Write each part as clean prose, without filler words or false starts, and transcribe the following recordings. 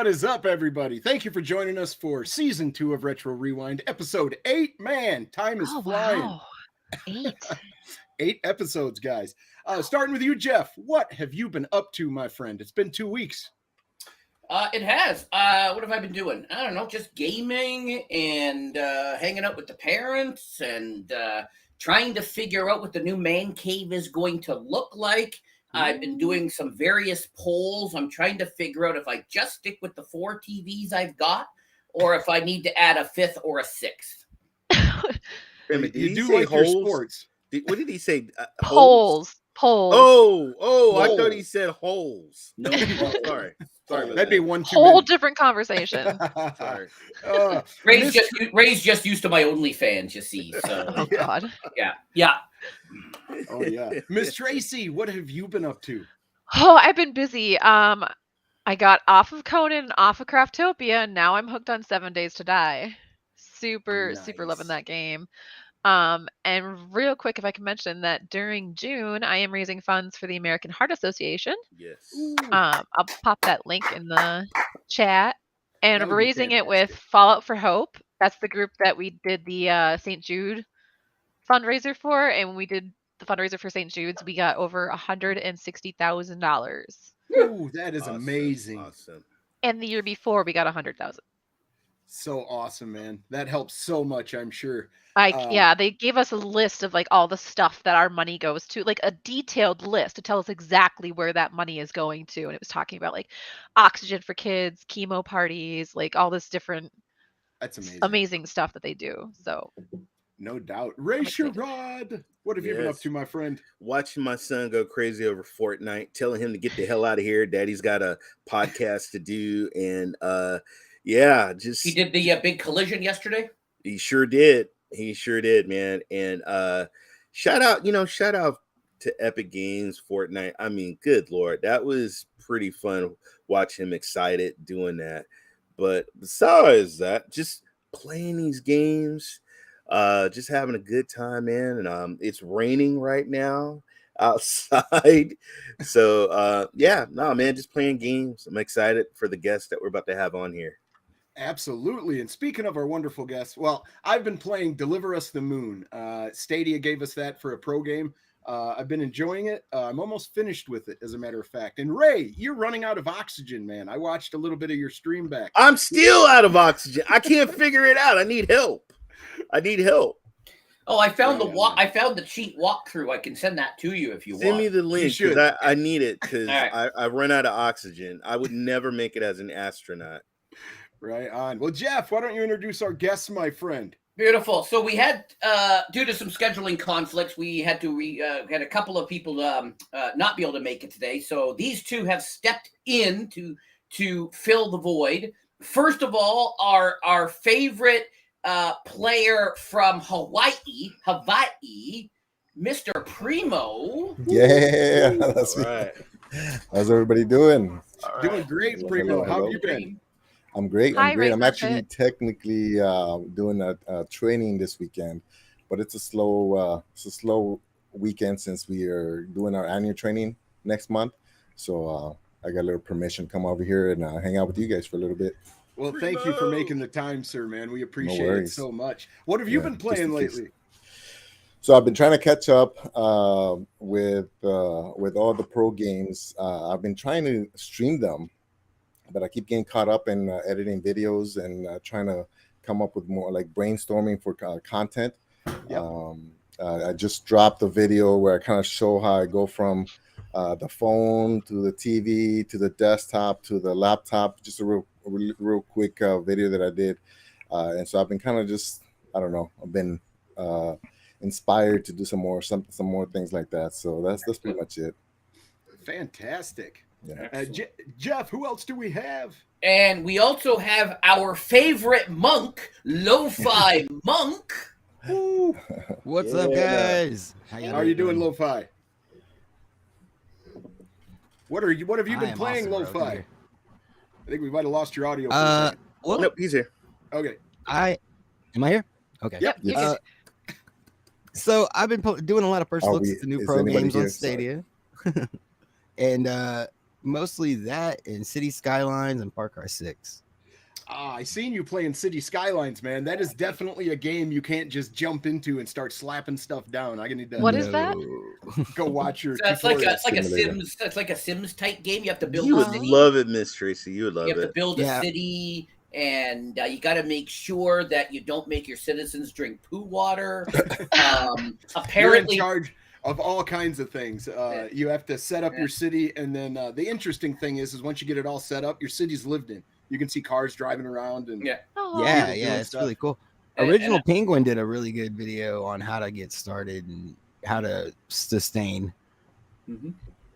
is up, everybody? Thank you for joining us for Season 2 of Retro Rewind, Episode 8. Man, time is flying. Wow. 8. 8 episodes, guys. Starting with you, Jeff. What have you been up to, my friend? It's been 2 weeks. It has. What have I been doing? I don't know, just gaming and hanging out with the parents and trying to figure out what the new man cave is going to look like. I've been doing some various polls. I'm trying to figure out if I just stick with the 4 TVs I've got or if I need to add a 5th or a 6th. You do like your sports. What did he say? Polls. Oh, I thought he said holes. No, sorry. That'd be one too Whole many. different conversation. Sorry. Ray's just used to my OnlyFans, you see. So Oh God. yeah. Oh yeah, Miz Tracey, what have you been up to? Oh, I've been busy. I got off of Conan, off of Craftopia, and now I'm hooked on 7 Days to Die. Super loving that game. And real quick, if I can mention that during June, I am raising funds for the American Heart Association. Yes. I'll pop that link in the chat. And That would we're be raising it with fantastic. Fallout for Hope. That's the group that we did the St. Jude fundraiser for. And when we did the fundraiser for St. Jude's, we got over $160,000. Ooh, that is Awesome. amazing. Awesome. And the year before, we got 100,000. So awesome, man. That helps so much, I'm sure. Yeah, they gave us a list of like all the stuff that our money goes to, like a detailed list to tell us exactly where that money is going to. And it was talking about like oxygen for kids, chemo parties, like all this different That's amazing. amazing stuff that they do. So No doubt. Ray Sherrod, what have you been up Yes. to, my friend? Watching my son go crazy over Fortnite, telling him to get the hell out of here. Daddy's got a podcast to do, and just He did the big collision yesterday. He sure did. He sure did, man. And shout out to Epic Games, Fortnite. I mean, good Lord, that was pretty fun. Watch him excited doing that. But besides that, just playing these games, just having a good time, man. And it's raining right now outside. So man, just playing games. I'm excited for the guests that we're about to have on here. Absolutely. And speaking of our wonderful guests, well, I've been playing Deliver Us the Moon. Stadia gave us that for a pro game. I've been enjoying it. I'm almost finished with it, as a matter of fact. And Ray, you're running out of oxygen, man. I watched a little bit of your stream back. I'm still out of oxygen. I can't figure it out. I need help. Oh, I found Yeah, I found the cheat walkthrough. I can send that to you if you Send want. me the link should. because I need it because All right. I run out of oxygen. I would never make it as an astronaut. Right on. Well, Jeff, why don't you introduce our guests, my friend? Beautiful. So we had, due to some scheduling conflicts, we had to had a couple of people not be able to make it today. So these two have stepped in to fill the void. First of all, our favorite player from Hawaii, Mr. Primo. Yeah, that's me. Right. How's everybody doing? Doing great, Hello, Primo. hello, How have hello. you been? I'm great. Hi, I'm great. Ray I'm actually Muppet. technically doing a training this weekend, but it's a slow weekend since we are doing our annual training next month. So I got a little permission to come over here and hang out with you guys for a little bit. Well, thank you for making the time, sir, man. We appreciate it worries. so much. What have you Yeah, been just playing a feast. lately? So I've been trying to catch up with all the pro games. I've been trying to stream them, but I keep getting caught up in editing videos and trying to come up with more like brainstorming for content. Yep. I just dropped a video where I kind of show how I go from the phone to the TV to the desktop to the laptop. Just a real quick video that I did, and so I've been kind of just I've been inspired to do some more things like that. So that's pretty much it. Fantastic. Yeah. Jeff, who else do we have? And we also have our favorite monk, LoFi Monk. Ooh, What's up, guys? how are you doing, Lo-Fi? What have you been playing, Lo-Fi? I think we might have lost your audio. For a second. Well, Nope, he's here. Okay. am I here? Okay. Yep. Yes. So I've been doing a lot of first Are looks we- at the new is pro anybody games here? on Stadia, and mostly that and City Skylines and Far Cry 6. I seen you playing City Skylines, man. That is definitely a game you can't just jump into and start slapping stuff down. I need to What is that? go watch your So it's like tutorial. a simulator. Sims. It's like a Sims type game. You have to build You a would city. love it, Miz Tracey. You would love You have to it. build a Yeah. city, and you got to make sure that you don't make your citizens drink poo water. You're in Apparently, charge of all kinds of things. You have to set up your city, and then the interesting thing is once you get it all set up, your city's lived in. You can see cars driving around, and yeah. Oh, Yeah, doing yeah, it's stuff. really cool. And- Original and- Penguin did a really good video on how to get started and how to sustain. Mhm.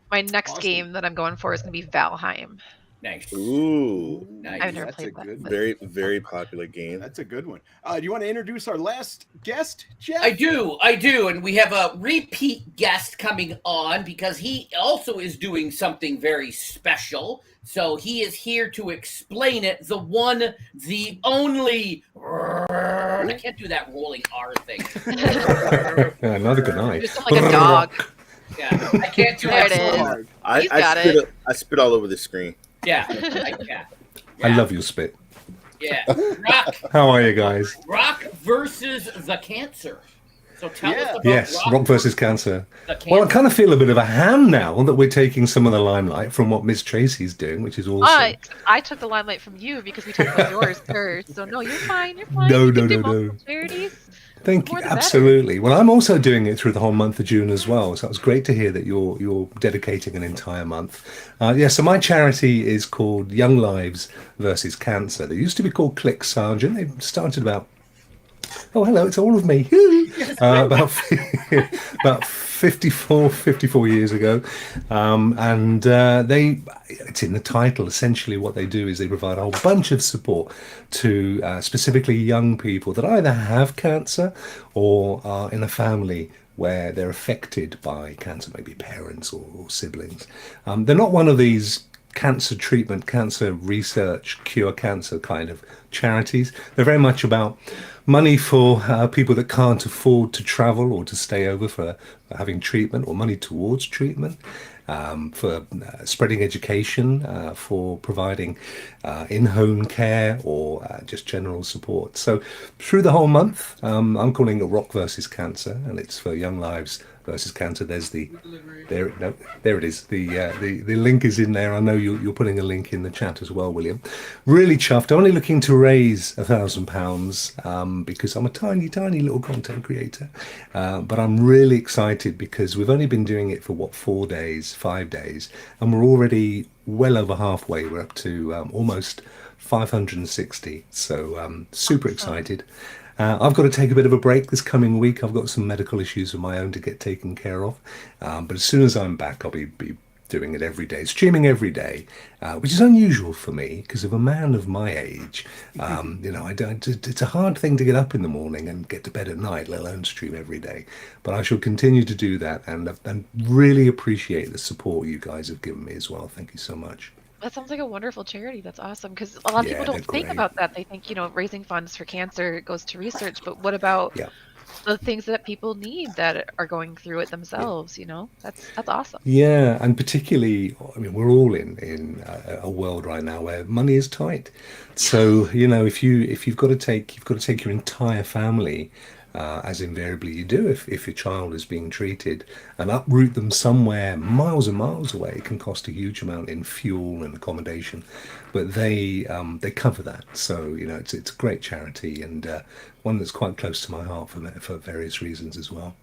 my next Awesome. game that I'm going for is going to be Valheim. Nice. Ooh, Nice. I've never That's a played that. good but- very, very popular game. That's a good one. Do you want to introduce our last guest, Jeff? I do, and we have a repeat guest coming on because he also is doing something very special. So he is here to explain it. The one, the only. I can't do that rolling R thing. Yeah, neither can I. You sound like a dog. Yeah, I can't do There that. it so is. hard. He's got it. I spit all over the screen. Yeah, I love your spit. Yeah, Rokk How are you guys? versus the cancer. So tell us about Yes, Rokk versus Cancer. the cancer. Well, I kind of feel a bit of a ham now that we're taking some of the limelight from what Miz Tracey's doing, which is awesome. I took the limelight from you because we talked about yours first. So no, you're fine. You're fine. No, You no, can do no, no. multiple charities. Thank you. more the better. Absolutely. Well, I'm also doing it through the whole month of June as well. So it's great to hear that you're dedicating an entire month. So my charity is called Young Lives versus Cancer. They used to be called Click Sergeant. They started about oh, hello, it's all of me. About 54 years ago. It's in the title. Essentially what they do is they provide a whole bunch of support to specifically young people that either have cancer or are in a family where they're affected by cancer, maybe parents or siblings. They're not one of these cancer treatment, cancer research, cure cancer kind of charities. They're very much about money for people that can't afford to travel or to stay over for having treatment, or money towards treatment, for spreading education, for providing in-home care, or just general support. So through the whole month, I'm calling it Rokk versus Cancer, and it's for Young Lives versus Cancer. There's there it is. The link is in there. I know you're putting a link in the chat as well, William. Really chuffed. I'm only looking to raise £1,000 because I'm a tiny little content creator, but I'm really excited because we've only been doing it for 5 days, and we're already well over halfway. We're up to almost 560. So super excited. I've got to take a bit of a break this coming week. I've got some medical issues of my own to get taken care of. But as soon as I'm back, I'll be doing it every day, streaming every day, which is unusual for me because of a man of my age. It's a hard thing to get up in the morning and get to bed at night, let alone stream every day. But I shall continue to do that, and really appreciate the support you guys have given me as well. Thank you so much. That sounds like a wonderful charity. That's awesome because a lot of people Yeah, don't they're think great. about that. They think, raising funds for cancer goes to research, but what about the things that people need that are going through it themselves? That's awesome. Yeah, and particularly, I mean, we're all in a world right now where money is tight. So if you've got to take your entire family, as invariably you do if your child is being treated, and uproot them somewhere miles and miles away. It can cost a huge amount in fuel and accommodation, but they cover that. So it's a great charity, and one that's quite close to my heart for various reasons as well.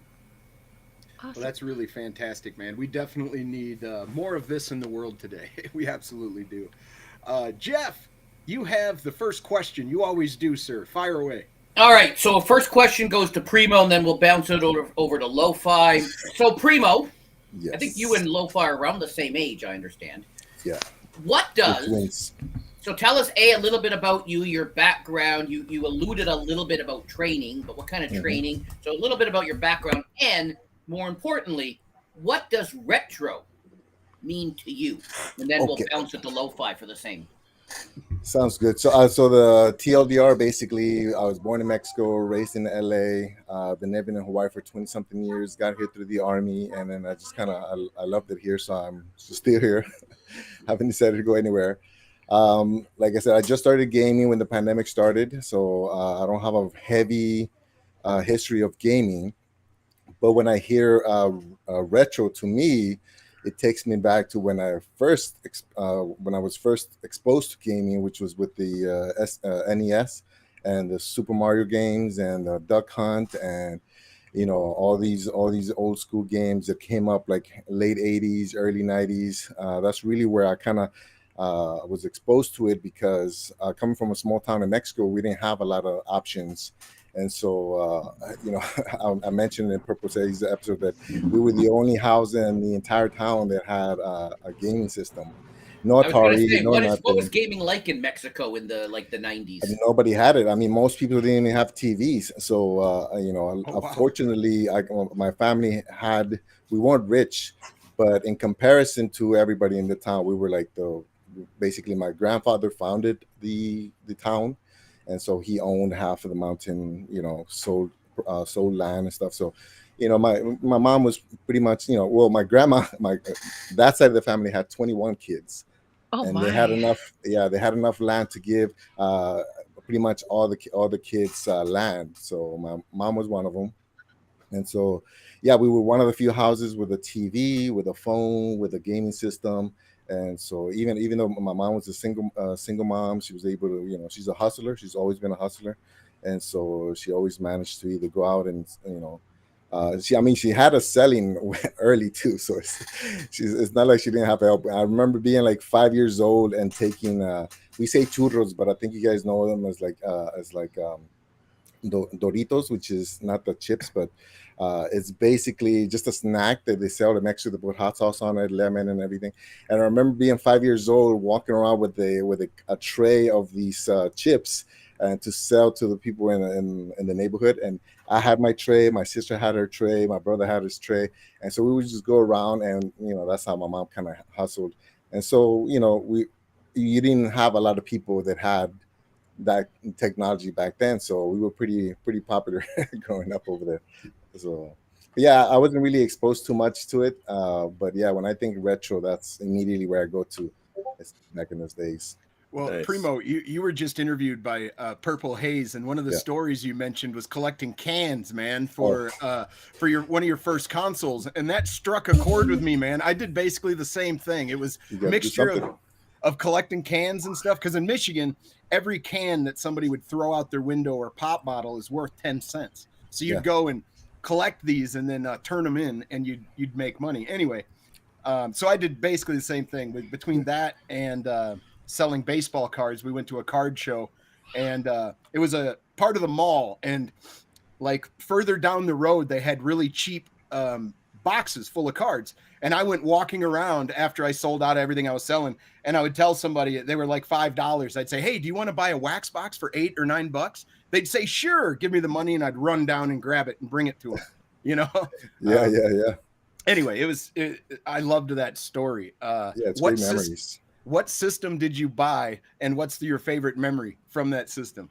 Well, that's really fantastic, man. We definitely need more of this in the world today. We absolutely do. Jeff, you have the first question. You always do, sir. Fire away. All right, so first question goes to Primo, and then we'll bounce it over to LoFi. So, Primo, Yes. I think you and LoFi are around the same age, I understand. Yeah. What We're does... twins. So tell us, a little bit about you, your background. You alluded a little bit about training, but what kind of training? So a little bit about your background, and more importantly, what does retro mean to you? And then we'll bounce it to LoFi for the same. Sounds good. So, so the TLDR, basically, I was born in Mexico, raised in LA, been living in Hawaii for 20-something years, got here through the Army, and then I just I loved it here, so I'm still here. haven't decided to go anywhere. Like I said, I just started gaming when the pandemic started, so I don't have a heavy history of gaming. But when I hear retro, to me, it takes me back to when I was first exposed to gaming, which was with the NES and the Super Mario games and the Duck Hunt and all these old school games that came up like late 80s, early 90s. That's really where I kind of was exposed to it, because coming from a small town in Mexico, we didn't have a lot of options. And so, I mentioned in Purple Says episode that we were the only house in the entire town that had a gaming system. No I was going to Atari, say, no what nothing. was gaming like in Mexico in the 90s? Nobody had it. I mean, most people didn't even have TVs. So, wow. unfortunately, my family we weren't rich, but in comparison to everybody in the town, we were like basically my grandfather founded the town. And so he owned half of the mountain, sold land and stuff. So, my mom was pretty much, my grandma, that side of the family had 21 kids. Oh And my. they had enough land to give pretty much all the kids land. So my mom was one of them. And so, we were one of the few houses with a TV, with a phone, with a gaming system. And so even though my mom was a single mom, she was able to, she's a hustler. She's always been a hustler. And so she always managed to either go out and, she had us selling early too. So it's not like she didn't have help. I remember being like 5 years old and taking, we say churros, but I think you guys know them as Doritos, which is not the chips, but it's basically just a snack that they sell next to the put hot sauce on it, lemon and everything. And I remember being 5 years old, walking around with a tray of these chips and to sell to the people in the neighborhood. And I had my tray, my sister had her tray, my brother had his tray, and so we would just go around, and that's how my mom kind of hustled. And so you didn't have a lot of people that had that technology back then, so we were pretty popular growing up over there. So I wasn't really exposed too much to it, but when I think retro, that's immediately where I go to. It's back in those days. Well, Nice. Primo, you were just interviewed by Purple Haze, and one of the stories you mentioned was collecting cans, man, for one of your first consoles, and that struck a chord with me, man. I did basically the same thing. It was a mixture of collecting cans and stuff, because in Michigan, every can that somebody would throw out their window or pop bottle is worth 10 cents. So you'd go and collect these and then turn them in, and you'd make money. Anyway, so I did basically the same thing. Between that and selling baseball cards, we went to a card show, and it was a part of the mall, and like further down the road, they had really cheap boxes full of cards. And I went walking around after I sold out everything I was selling, and I would tell somebody they were like $5. I'd say, "Hey, do you want to buy a wax box for $8 or $9?" They'd say, "Sure, give me the money," and I'd run down and grab it and bring it to them. Yeah. Anyway, I loved that story. It's great memories. What system did you buy, and what's your favorite memory from that system?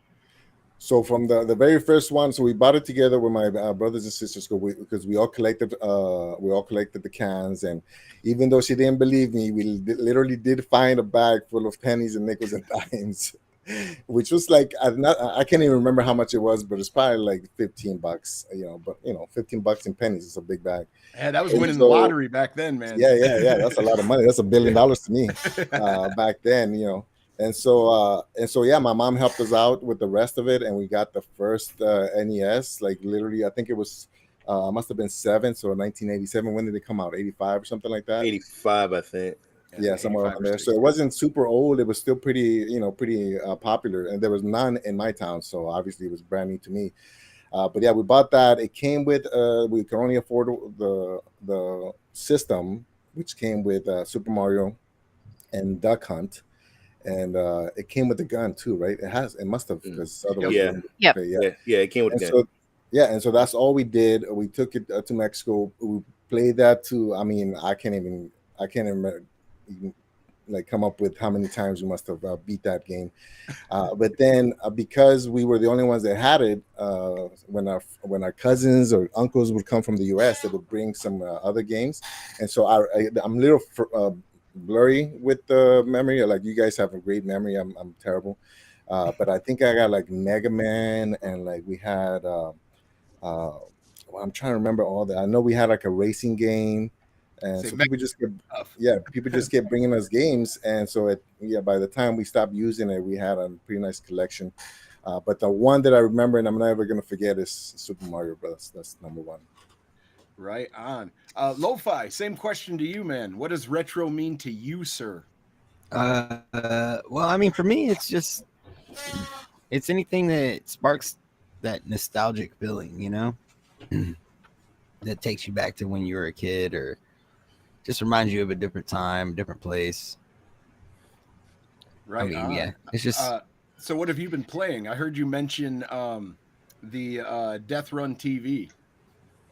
So from the very first one, so we bought it together with my brothers and sisters because we all collected the cans, and even though she didn't believe me, we literally did find a bag full of pennies and nickels and dimes, which was like I can't even remember how much it was, but it's probably like $15. But $15 in pennies is a big bag. Yeah, that was winning the lottery back then, man. Yeah. That's a lot of money. That's $1 billion to me back then, And so, my mom helped us out with the rest of it, and we got the first NES. Like literally, I think it was must have been 7, so 1987. When did it come out? 85 or something like that. 85, I think. Yeah, somewhere around there. So it wasn't super old. It was still pretty popular, and there was none in my town, so obviously it was brand new to me. But we bought that. It came with we could only afford the system, which came with Super Mario and Duck Hunt. And it came with the gun too, right? It must have, because otherwise, it came with the gun. So, and so that's all we did. We took it to Mexico. We played that to. I mean, I can't even like come up with how many times we must have beat that game. But then because we were the only ones that had it, when our cousins or uncles would come from the U.S., they would bring some other games, and so I'm a little blurry with the memory. Like you guys have a great memory. I'm terrible. But I think I got like Mega Man, and like we had well, I'm trying to remember all that. I know we had like a racing game, and so people just kept bringing us games, and so by the time we stopped using it, we had a pretty nice collection. But the one that I remember and I'm never gonna forget is Super Mario Bros. That's number one. Right on. Lo-Fi, same question to you, man. What does retro mean to you, sir? Well, I mean, for me, it's anything that sparks that nostalgic feeling, you know, that takes you back to when you were a kid, or just reminds you of a different time, different place. Right. I mean, yeah, it's just. So what have you been playing? I heard you mention the Death Run TV.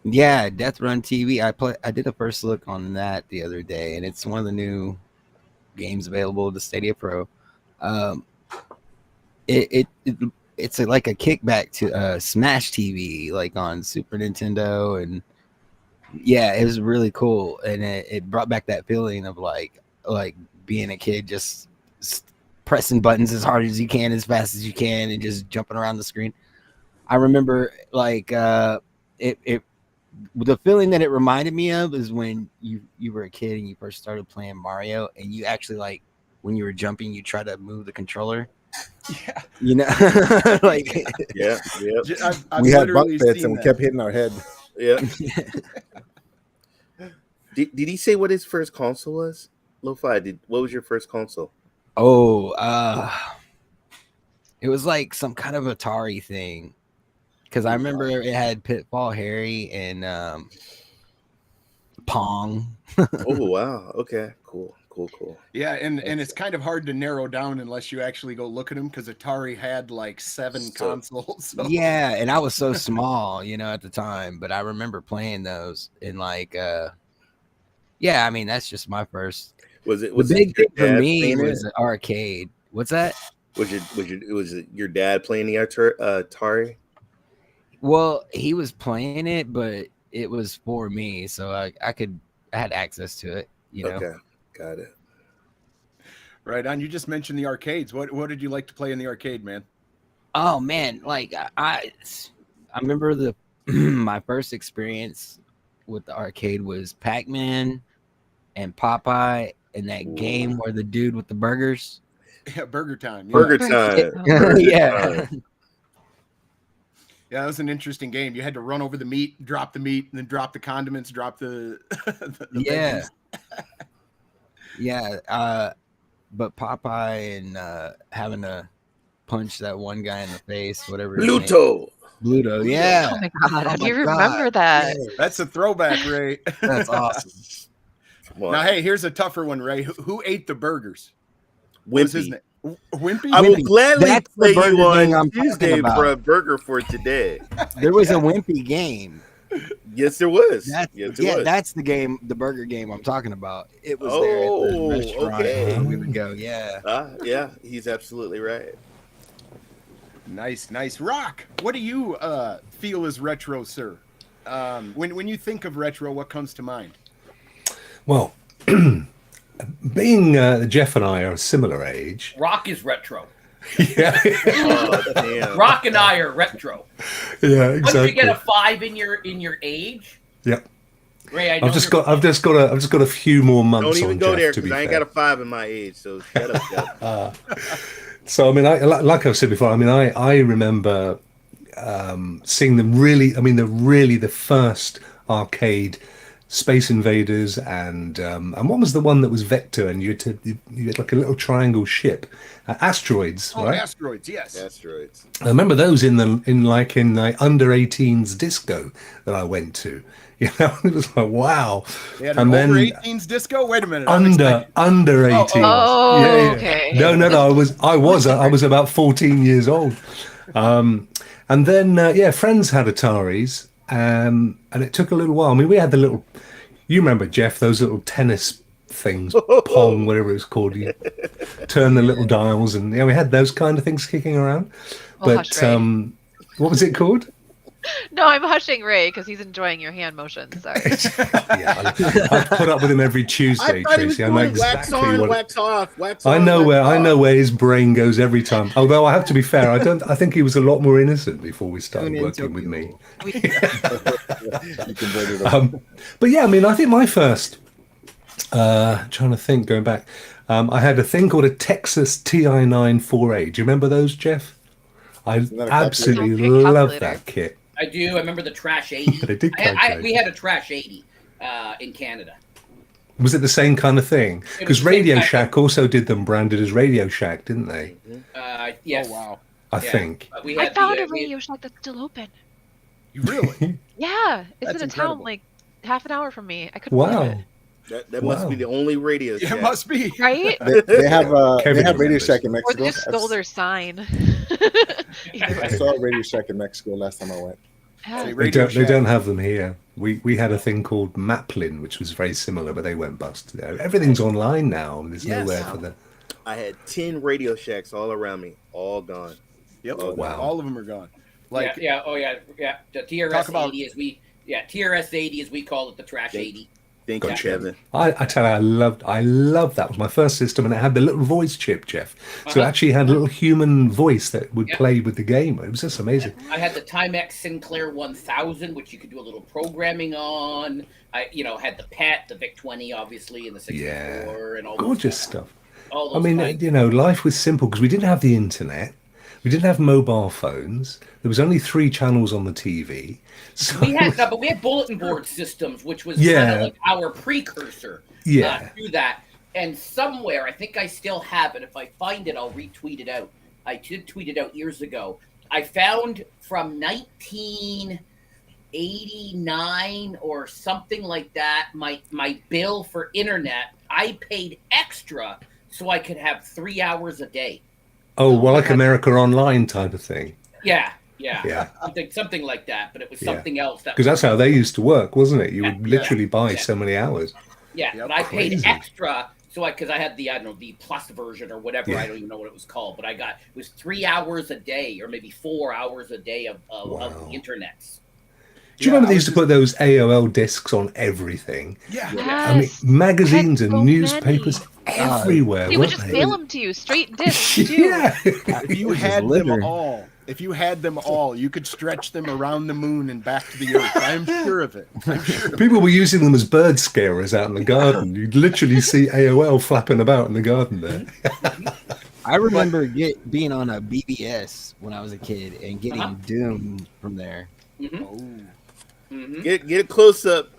Yeah, Death Run TV. I did a first look on that the other day, and it's one of the new games available to Stadia Pro. It's like a kickback to Smash TV, like on Super Nintendo, and yeah, it was really cool, and it brought back that feeling of like being a kid, just pressing buttons as hard as you can, as fast as you can, and just jumping around the screen. I remember like the feeling that it reminded me of is when you were a kid and you first started playing Mario, and you actually, like, when you were jumping, you try to move the controller. Yeah. You know, like, yeah. We had bunk beds and we kept hitting our head. Yeah. Did he say what his first console was? Lo-Fi, what was your first console? Oh, it was like some kind of Atari thing. Because I remember it had Pitfall Harry and Pong. Oh, wow. Okay, cool. Yeah, and it's kind of hard to narrow down unless you actually go look at them, because Atari had like 7 consoles. So. Yeah, and I was so small, you know, at the time. But I remember playing those, and like, yeah, I mean, that's just my first. The big thing for me was the arcade. What's that? Was it your dad playing the Atari? Well, he was playing it, but it was for me, so I had access to it. You know. Okay, got it. Right on. You just mentioned the arcades. What did you like to play in the arcade, man? Oh man, like I remember my first experience with the arcade was Pac-Man and Popeye and that game where the dude with the burgers. Yeah, Burger Time. Yeah. Burger Time. Yeah. Yeah, that was an interesting game. You had to run over the meat, drop the meat, and then drop the condiments, drop the yeah. veggies. Yeah. But Popeye and having to punch that one guy in the face, whatever. Bluto, yeah. Oh my God, how do you remember that? Yeah. That's a throwback, Ray. That's awesome. Now, hey, here's a tougher one, Ray. Who ate the burgers? Wimpy. What's his name? Wimpy? I will gladly play you on Tuesday Tuesday for a burger for today. There was a Wimpy game. Yes, there was. That's the game, the burger game I'm talking about. It was there at the restaurant. Okay. We would go, yeah. Yeah, he's absolutely right. Nice. Rokk, what do you feel is retro, sir? When you think of retro, what comes to mind? Well, being Jeff and I are a similar age. Rokk is retro. Yeah. Oh, damn. Rokk and I are retro. Yeah, exactly. Once you get a 5 in your age. Yep. Ray, I've just got a few more months. Don't even on go Jeff, there, to be because I ain't fair. got a 5 in my age. So shut up, Jeff. So I mean, like I've said before, I mean, I remember seeing them really. I mean, the first arcade Space Invaders, and what was the one that was Vector, and you had like a little triangle ship, Asteroids, Oh, right? Asteroids, yes. Asteroids. I remember those in the under 18s disco that I went to. You know, it was like, wow. They had And an then over 18s disco. Wait a minute. under 18s. Oh, Yeah. okay. No. I was about 14 years old. And then friends had Ataris, and it took a little while. I mean, we had the little. You remember, Jeff, those little tennis things, Pong, whatever it's called. You turn the little dials, and we had those kind of things kicking around. Oh, But what was it called? No, I'm hushing Ray because he's enjoying your hand motions. Sorry. Yeah, I've put up with him every Tuesday, I thought he was Tracy. I know doing wax exactly on, what. wax off, wax I on. know wax off. where his brain goes every time. Although I have to be fair, I think he was a lot more innocent before we started Tune in, working with me. You converted them. But yeah, I mean, I think my first, trying to think, going back, I had a thing called a Texas TI-9 4A. Do you remember those, Jeff? I that a absolutely calculator? love that kit. I do. I remember the Trash 80. They did calculate. We had a Trash 80 in Canada. Was it the same kind of thing? It was Because the same Radio kind of- Shack also did them branded as Radio Shack, didn't they? Yes. Oh wow. I Yeah. think. We I had found the, a Radio Shack that's still open. You really? Yeah, it's That's in a town incredible. like half an hour from me. I couldn't believe Wow. That must be the only radio. Yeah, shack. it must be. it. Right? They have Kevin Radio remembers. Shack in Or Mexico. they just stole their sign. I saw a Radio Shack in Mexico last time I went. Yeah. They don't have them here. We had a thing called Maplin, which was very similar, but they went bust. Everything's online now. There's Yes. nowhere for the. I had 10 Radio Shacks all around me, all gone. Yep. Oh, wow. All of them are gone. Like yeah. The TRS Talk about- 80 TRS 80 as we call it, the Trash 80. Thank you, Gotcha. Kevin. I tell you, I loved that. It was my first system, and it had the little voice chip, Jeff. So it Uh-huh. actually had a little human voice that would Yeah. play with the game. It was just amazing. I had the Timex Sinclair 1000, which you could do a little programming on. I had the PET, the VIC-20, obviously, and the 64, and all Gorgeous those, stuff. all I those mean, kinds. life was simple because we didn't have the internet. We didn't have mobile phones. There was only 3 channels on the TV. So But we had bulletin board systems, which was kind Yeah. of like our precursor Yeah. to that. And somewhere, I think I still have it. If I find it, I'll retweet it out. I did tweet it out years ago. I found from 1989 or something like that, my bill for internet. I paid extra so I could have 3 hours a day. oh, well, like America Online type of thing. Yeah. Yeah. Something like that, but it was Yeah. something else. Because that's how they used to work, wasn't it? You would Yeah. literally buy Yeah. so many hours. Yeah, Yep, but I paid crazy. extra, because I had the the plus version or whatever. Yeah. I don't even know what it was called, but it was 3 hours a day or maybe 4 hours a day of Wow. the internets. Do you Yeah, remember I they was used to put those AOL discs on everything? yeah. I mean, Yes. magazines I had and so newspapers everywhere. They would weren't just they? mail them to you, straight discs, too. Yeah. If you Just had them litter. all, you could stretch them around the moon and back to the earth. I'm sure of it. I'm sure of it. People were using them as bird scarers out in the garden. You'd literally see AOL flapping about in the garden there. I remember being on a BBS when I was a kid and getting Uh-huh. Doom from there. Mm-hmm. Oh. Mm-hmm. Get a close up.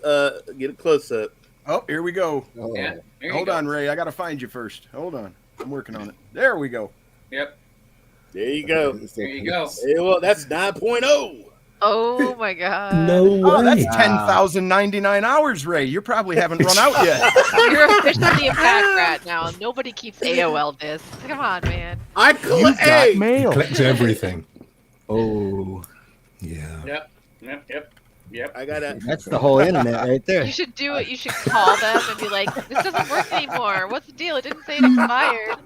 Get a close up. Oh, here we go. Oh, Yeah. There you Hold go. on, Ray. I gotta find you first. Hold on. I'm working on it. There we go. Yep. There you go. There you go. Hey, well, that's 9.0. Oh, my God. No way. Oh, that's 10,099 hours, Ray. You probably haven't run out yet. You're officially a pack rat now. Nobody keeps AOL discs. Come on, man. I You got mail. Collects everything. Oh, Yeah. Yep. I gotta. that's the whole internet right there. You should do it. You should call them and be like, this doesn't work anymore. What's the deal? It didn't say it expired.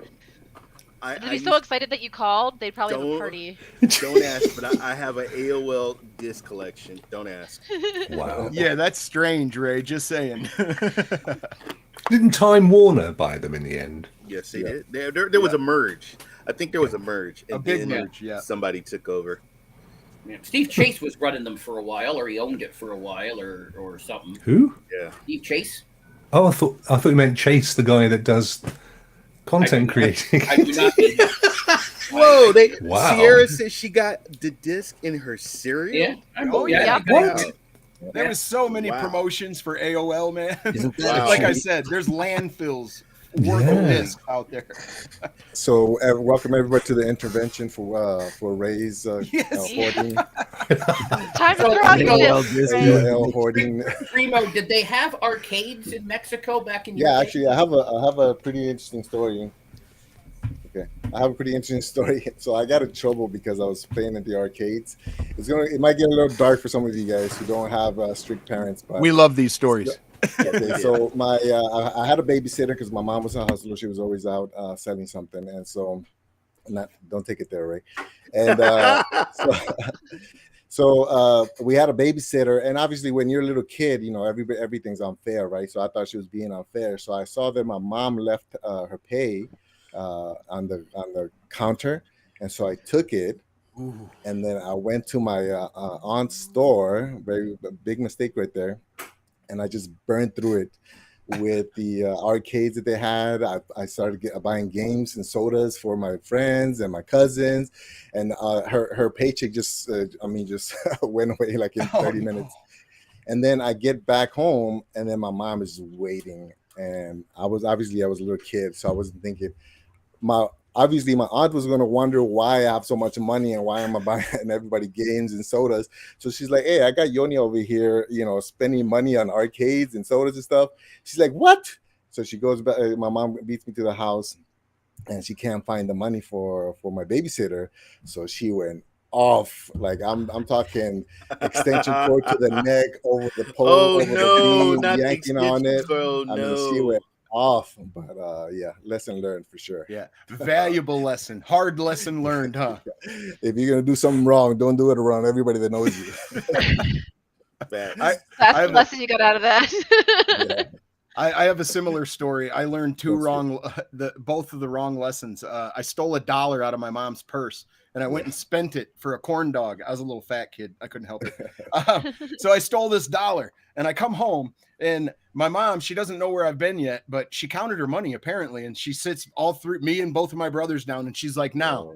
They'd be so excited that you called, they'd probably have a Don't- party. Don't ask, but I have an AOL disc collection. Don't ask. Wow. Yeah, that's strange, Ray. Just saying. Didn't Time Warner buy them in the end? Yes, they did. There was a merge. I think there was a merge. A And big then merge, yeah. somebody took over. Yeah. Steve Chase was running them for a while, or he owned it for a while, or something. Who? Yeah. Steve Chase. Oh, I thought you meant Chase, the guy that does content creating. I do not mean that. Whoa! Wow. Sierra says she got the disc in her cereal. Yeah. Oh, yeah. yeah. you gotta What? have it. There was so many Wow. promotions for AOL, man. Isn't that Wow. Like I cheap? said, there's landfills worth Yeah. of discs out there. So welcome everybody to the intervention for Ray's Yes. hoarding. Time to throw out the AOL discs. disc. Ray. AOL hoarding. Primo, did they have arcades in Mexico back in? Yeah, your day? actually, I have a pretty interesting story. Okay, I have a pretty interesting story. So I got in trouble because I was playing at the arcades. It might get a little dark for some of you guys who don't have strict parents, but We love these stories. okay, so my I had a babysitter because my mom was a hustler. She was always out selling something, and so don't take it there, Ray. And So we had a babysitter, and obviously when you're a little kid, everything's unfair, right? So I thought she was being unfair. So I saw that my mom left her pay on the counter, and so I took it. Ooh. And then I went to my aunt's store, very big mistake right there, and I just burned through it with the arcades that they had. I started buying games and sodas for my friends and my cousins, and her paycheck just went away like in 30 minutes. And then I get back home, and then my mom is waiting, and I was a little kid, so I wasn't thinking. Obviously, my aunt was going to wonder why I have so much money and why am I buying everybody games and sodas. So she's like, hey, I got Yoni over here, spending money on arcades and sodas and stuff. She's like, what? So she goes back. My mom beats me to the house, and she can't find the money for my babysitter. So she went off. Like I'm talking extension cord to the neck, over the pole, over the beam, not yanking on it. Oh, I mean, she went off, but lesson learned for sure. Yeah, valuable lesson, hard lesson learned, huh? If you're gonna do something wrong, don't do it around everybody that knows you. That's the lesson you got out of that. Yeah. I have a similar story. I learned both of the wrong lessons. I stole $1 out of my mom's purse, and I went and spent it for a corn dog. I was a little fat kid. I couldn't help it. So I stole this $1, and I come home, and my mom, she doesn't know where I've been yet, but she counted her money apparently, and she sits me and both of my brothers down, and she's like, now,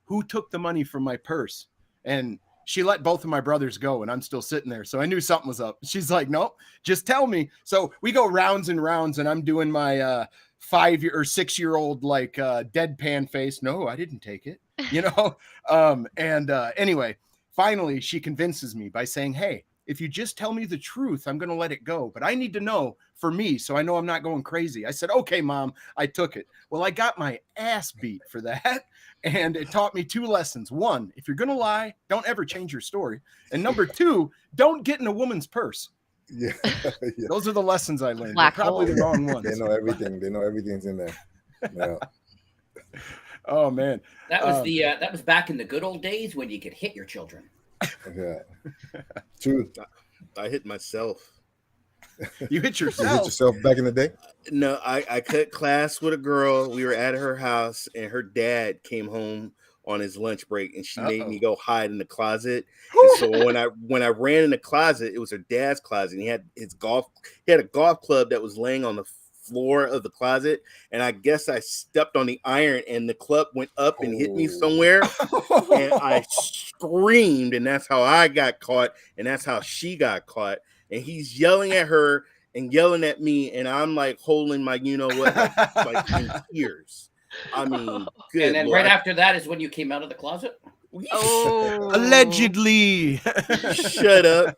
who took the money from my purse? And she let both of my brothers go, and I'm still sitting there. So I knew something was up. She's like, nope, just tell me. So we go rounds and rounds, and I'm doing my 5 or 6 year old like deadpan face. No, I didn't take it, anyway, finally she convinces me by saying, hey, if you just tell me the truth, I'm going to let it go. But I need to know for me, so I know I'm not going crazy. I said, okay, Mom, I took it. Well, I got my ass beat for that. And it taught me 2 lessons. 1, if you're going to lie, don't ever change your story. And number 2, don't get in a woman's purse. Yeah. Those are the lessons I learned. They're probably the wrong ones. They know everything. They know everything's in there. Yeah. Oh, man. That was that was back in the good old days when you could hit your children. Yeah. True. I hit myself. You hit yourself. You hit yourself back in the day? No, I cut class with a girl. We were at her house, and her dad came home on his lunch break, and she made me go hide in the closet. And so when I ran in the closet, it was her dad's closet, and he had a golf club that was laying on the floor of the closet, and I guess I stepped on the iron, and the club went up and hit me somewhere, and I screamed, and that's how I got caught, and that's how she got caught. And he's yelling at her and yelling at me, and I'm like holding my like in tears. I mean, good. And then Lord. right after that is when you came out of the closet. Oh, allegedly. Shut up.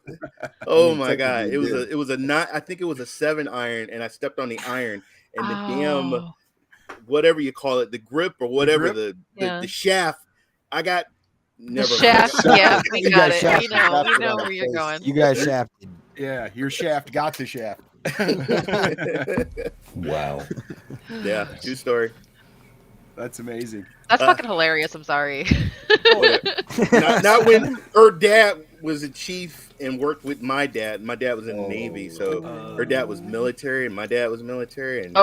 Oh my God. It was I think it was a 7 iron, and I stepped on the iron, and the damn whatever you call it, the grip or whatever, the shaft, I got never shaft. Yeah, we got it. We know where you're going. You got shafted. Yeah, your shaft got the shaft. Wow. Yeah, true story. That's amazing. That's fucking hilarious. I'm sorry. Not when her dad was a chief and worked with my dad. My dad was in the Navy, so her dad was military, and my dad was military. And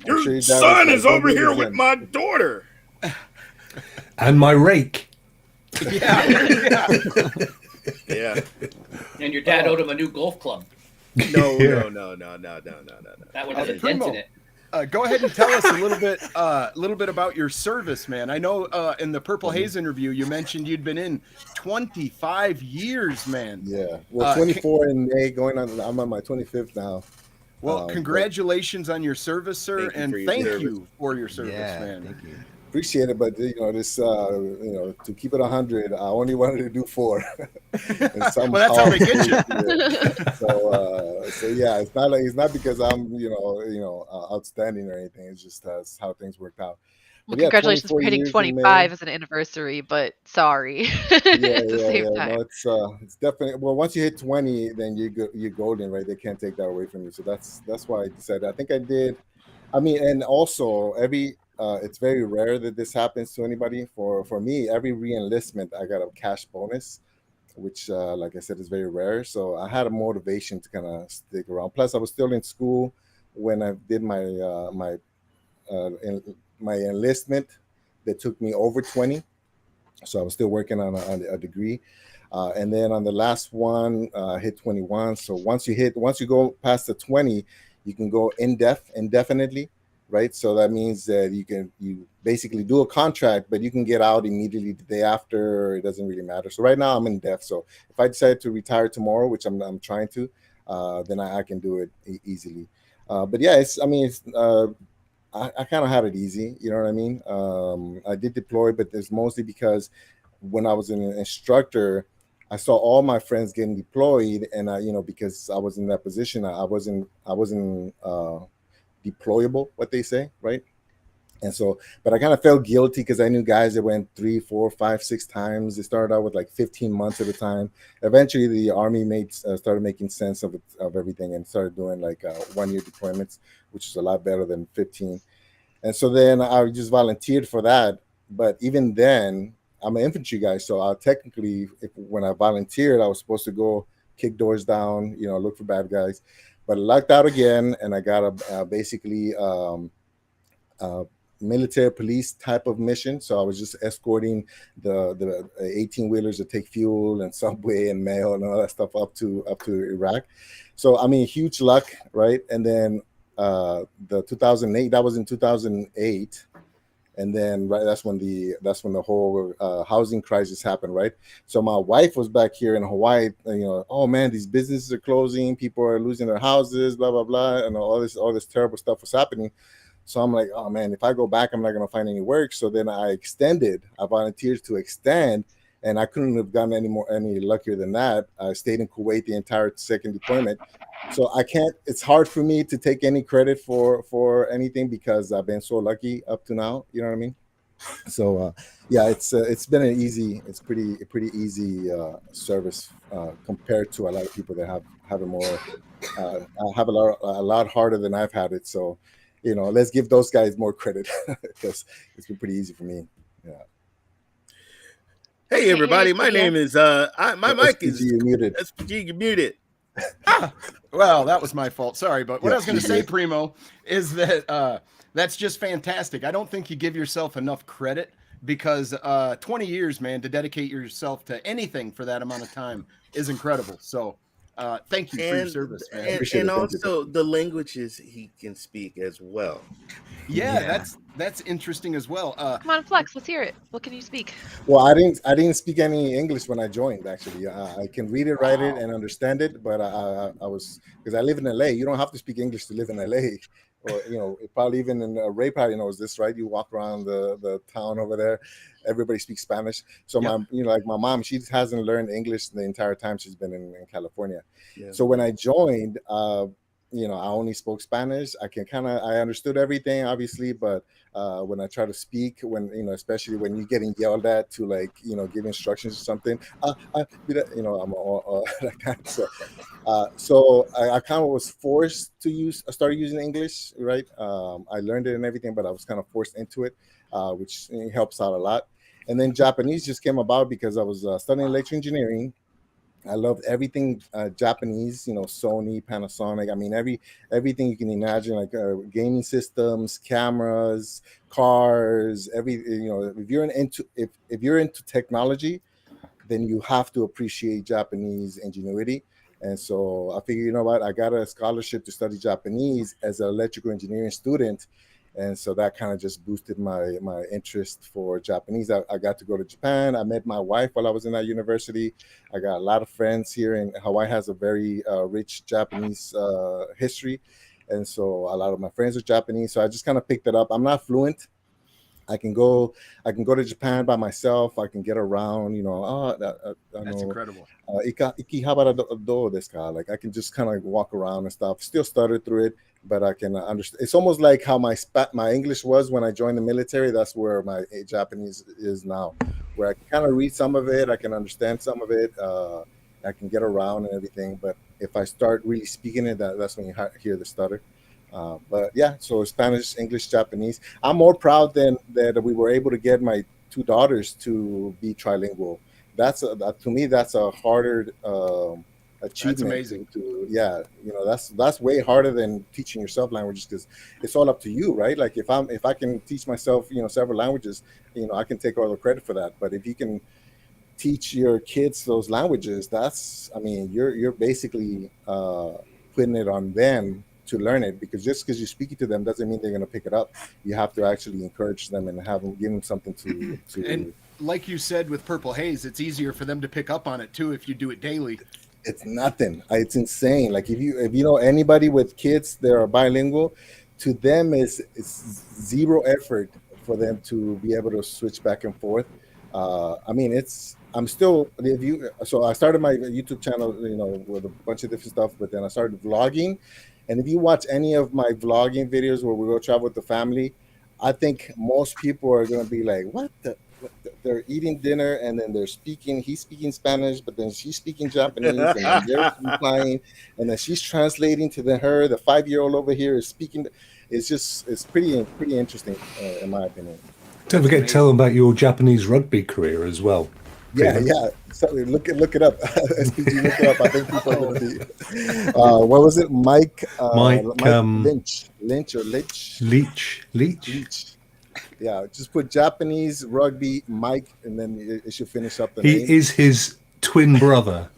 Your son is over here with my daughter. And my rake. Yeah. Yeah. And your dad owed him a new golf club. No. That would have indented it. Go ahead and tell us a little bit about your service, man. I know in the Purple Haze interview you mentioned you'd been in 25 years, man. Yeah, well, 24 in May, I'm on my 25th now. Well, congratulations on your service, sir, and thank you for your service, man. Thank you. Appreciate it, but to keep it 100, I only wanted to do 4. Well, that's how they get you. So yeah, it's not because I'm outstanding or anything. It's just how things worked out. Well, congratulations for hitting 25 as an anniversary, but sorry. At the same time. No, it's definitely, well, once you hit 20, then you're golden, right? They can't take that away from you. So that's why I decided. I think I did. I mean, and also it's very rare that this happens to anybody. For me, every re-enlistment, I got a cash bonus, which, like I said, is very rare. So I had a motivation to kind of stick around. Plus, I was still in school when I did my enlistment. That took me over 20, so I was still working on a degree. And then on the last one, hit 21. So once you go past the 20, you can go indefinitely, right? So that means that you basically do a contract, but you can get out immediately the day after. It doesn't really matter. So right now I'm in def. So if I decide to retire tomorrow, which I'm trying to, then I can do it easily. But yeah, I kind of had it easy. You know what I mean? I did deploy, but it's mostly because when I was an instructor, I saw all my friends getting deployed, and because I was in that position, I wasn't deployable, what they say, right? And so, but I kind of felt guilty because I knew guys that went 3, 4, 5, 6 times. They started out with like 15 months at a time. Eventually, the Army started making sense of everything and started doing like 1-year deployments, which is a lot better than 15. And so then I just volunteered for that. But even then, I'm an infantry guy, so technically, when I volunteered, I was supposed to go kick doors down, look for bad guys. But I lucked out again, and I got basically military police type of mission. So I was just escorting the 18-wheelers to take fuel and subway and mail and all that stuff up to Iraq. So I mean, huge luck, right? And then the 2008, that was in 2008. And then that's when the whole housing crisis happened, right? So my wife was back here in Hawaii, oh man, these businesses are closing, people are losing their houses, blah blah blah, and all this terrible stuff was happening. So I'm like, oh man, if I go back, I'm not gonna find any work. So then I volunteered to extend, and I couldn't have gotten any luckier than that. I stayed in Kuwait the entire second deployment. So it's hard for me to take any credit for anything because I've been so lucky up to now. You know what I mean? So yeah, it's been it's pretty easy service compared to a lot of people that have it more have a lot harder than I've had it. So let's give those guys more credit because it's been pretty easy for me. Yeah. Hey everybody, my name is my mic is muted. SPG, you're muted. Well, that was my fault. Sorry, but what I was going to say, Primo, is that that's just fantastic. I don't think you give yourself enough credit because 20 years, man, to dedicate yourself to anything for that amount of time is incredible. So thank you for your service, man. And also the languages he can speak as well. Yeah. That's interesting as well. Come on, Flex, let's hear it. What can you speak? Well, I didn't speak any English when I joined. Actually, I can read it, write it, and understand it. But I was, because I live in LA. You don't have to speak English to live in LA. Or probably even in Ray probably knows this, right? You walk around the town over there, everybody speaks Spanish. So like my mom, she hasn't learned English the entire time she's been in California. Yeah. So when I joined, I only spoke Spanish. I understood everything, obviously, but when I try to speak, especially when you're getting yelled at to give instructions or something, I'm all that kind of stuff. So I kind of was forced to start using English, right? I learned it and everything, but I was kind of forced into it, which helps out a lot. And then Japanese just came about because I was studying electrical engineering. I loved everything Japanese, Sony, Panasonic. I mean, everything you can imagine, like gaming systems, cameras, cars, if you're into technology, then you have to appreciate Japanese ingenuity. And so I figured, you know what, I got a scholarship to study Japanese as an electrical engineering student. And so that kind of just boosted my interest for Japanese. I got to go to Japan. I met my wife while I was in that university. I got a lot of friends here, and Hawaii has a very rich Japanese history. And so a lot of my friends are Japanese. So I just kind of picked it up. I'm not fluent. I can go to Japan by myself. I can get around, that's incredible. Like I can just kind of walk around and stuff. Still stutter through it, but I can understand. It's almost like how my English was when I joined the military. That's where my Japanese is now, where I can kind of read some of it. I can understand some of it. I can get around and everything. But if I start really speaking it, that's when you hear the stutter. But yeah, so Spanish, English, Japanese. I'm more proud than that we were able to get my two daughters to be trilingual. To me, that's a harder achievement. amazing. Yeah, that's way harder than teaching yourself languages, because it's all up to you, right? Like if I can teach myself several languages, I can take all the credit for that. But if you can teach your kids those languages, you're basically putting it on them to learn it, because just because you're speaking to them doesn't mean they're going to pick it up. You have to actually encourage them and give them something to And like you said with Purple Haze, it's easier for them to pick up on it too if you do it daily. It's nothing. It's insane. Like if you know anybody with kids that are bilingual, to them it's zero effort for them to be able to switch back and forth. So I started my YouTube channel, with a bunch of different stuff, but then I started vlogging. And if you watch any of my vlogging videos where we go travel with the family, I think most people are going to be like, what the? They're eating dinner and then he's speaking Spanish, but then she's speaking Japanese, and then they're replying, and then she's translating to the 5-year-old over here is speaking. It's pretty interesting, in my opinion. Don't forget to tell them about your Japanese rugby career as well. Yeah. So look it up. SPG, look it up. I think people are going to be. What was it, Mike? Mike Leach. Yeah, just put Japanese rugby Mike, and then it should finish up the name. He is his twin brother.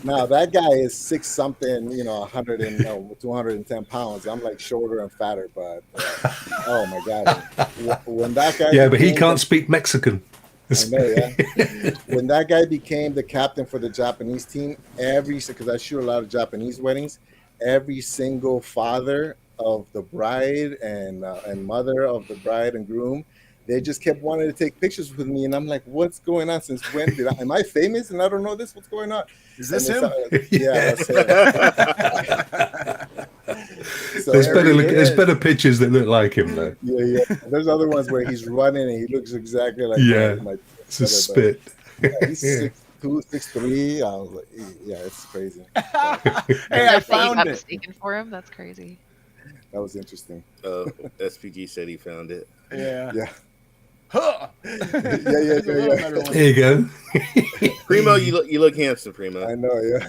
Now that guy is 6 something, 210 pounds. I'm like shorter and fatter, but oh my god, when that guy. Yeah, but he can't speak Mexican. I know, yeah. When that guy became the captain for the Japanese team, because I shoot a lot of Japanese weddings, every single father of the bride and mother of the bride and groom, they just kept wanting to take pictures with me, and I'm like, what's going on? Since when am I famous and I don't know this? What's going on? Is this him? Yeah, that's him. So there's better pictures that look like him though. Yeah. There's other ones where he's running and he looks exactly like my it's a spit. He's 6'2", 6'3". I was like, yeah, it's crazy. Hey, I found it. Mistaken for him. That's crazy. That was interesting. SPG said he found it. Yeah. Huh. Yeah. There you go. Primo, you look handsome, Primo. I know, yeah.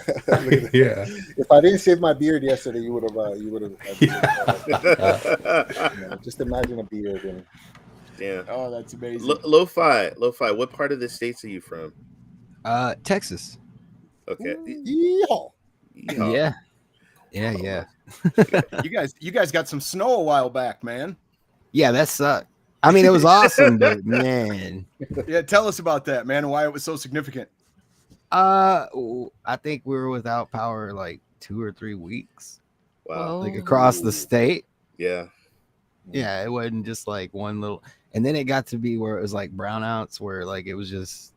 Yeah. If I didn't shave my beard yesterday, you would have. Just imagine a beard. And... Yeah. Oh, that's amazing. LoFi. What part of the States are you from? Texas. Okay. Yeehaw. Yeah. You guys got some snow a while back, man. Yeah, that sucked. I mean, it was awesome, but man. Yeah, tell us about that, man, and why it was so significant. I think we were without power like 2 or 3 weeks. Wow. Like across the state. Yeah. Yeah, it wasn't just like one little, and then it got to be where it was like brownouts, where like it was just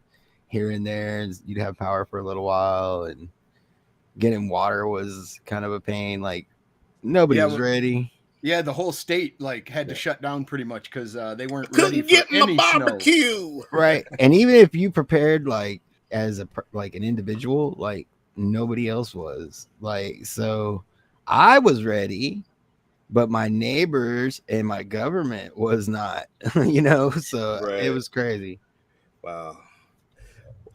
here and there, and you'd have power for a little while, and getting water was kind of a pain. Like nobody was ready. Yeah, the whole state had to shut down pretty much because they weren't Couldn't ready for get my any barbecue. snow. Right, and even if you prepared like as an individual, like nobody else was. Like, so I was ready, but my neighbors and my government was not. So It was crazy. Wow.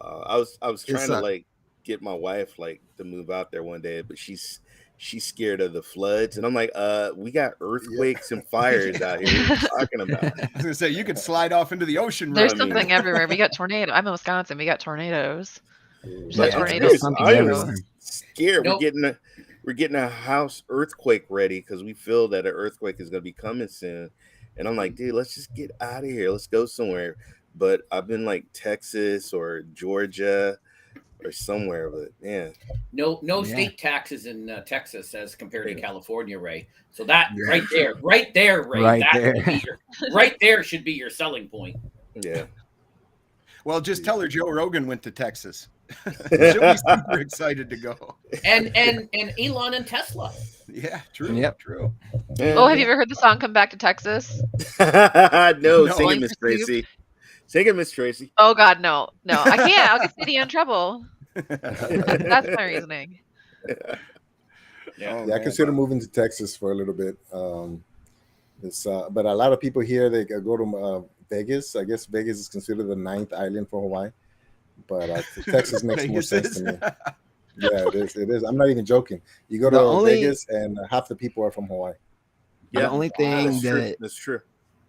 I was trying to get my wife to move out there one day, but she's scared of the floods, and I'm like, we got earthquakes and fires out here. What are you talking about? I was gonna say you could slide off into the ocean. There's something everywhere. We got tornadoes. I'm in Wisconsin. We got tornadoes. I'm scared. Nope. We're getting a house earthquake ready because we feel that an earthquake is gonna be coming soon, and I'm like, dude, let's just get out of here. Let's go somewhere. But I've been Texas or Georgia or somewhere, but man, no state taxes in Texas as compared to California, Ray. So that right there, Ray, right there should be your selling point. Yeah. Well, just tell her Joe Rogan went to Texas. She'll be super excited to go. And Elon and Tesla. Yeah, true. Yep. True. Oh, have you ever heard the song "Come Back to Texas"? No, sing it, Miz Tracey. Sing it, Miz Tracey. Oh God, no, I can't. I'll get City in trouble. That's my reasoning. Yeah. I consider moving to Texas for a little bit. But a lot of people here, they go to Vegas. I guess Vegas is considered the 9th island for Hawaii, but Texas makes more Vegas sense is? to me. Yeah, it is. It is. I'm not even joking. You go The to only- Vegas, and half the people are from Hawaii. The only thing That's true. that, That's true.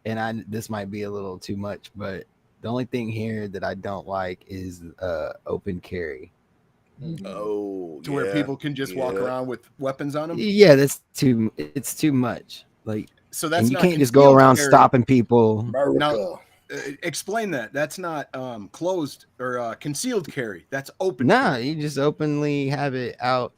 and this might be a little too much, but the only thing here that I don't like is open carry. Oh, To where people can just walk around with weapons on them. Yeah, it's too much. Like, So that's and you not can't just go concealed around carry. stopping people. America. Now, explain that. That's not closed or concealed carry. That's open. Nah, carry. you just openly have it out.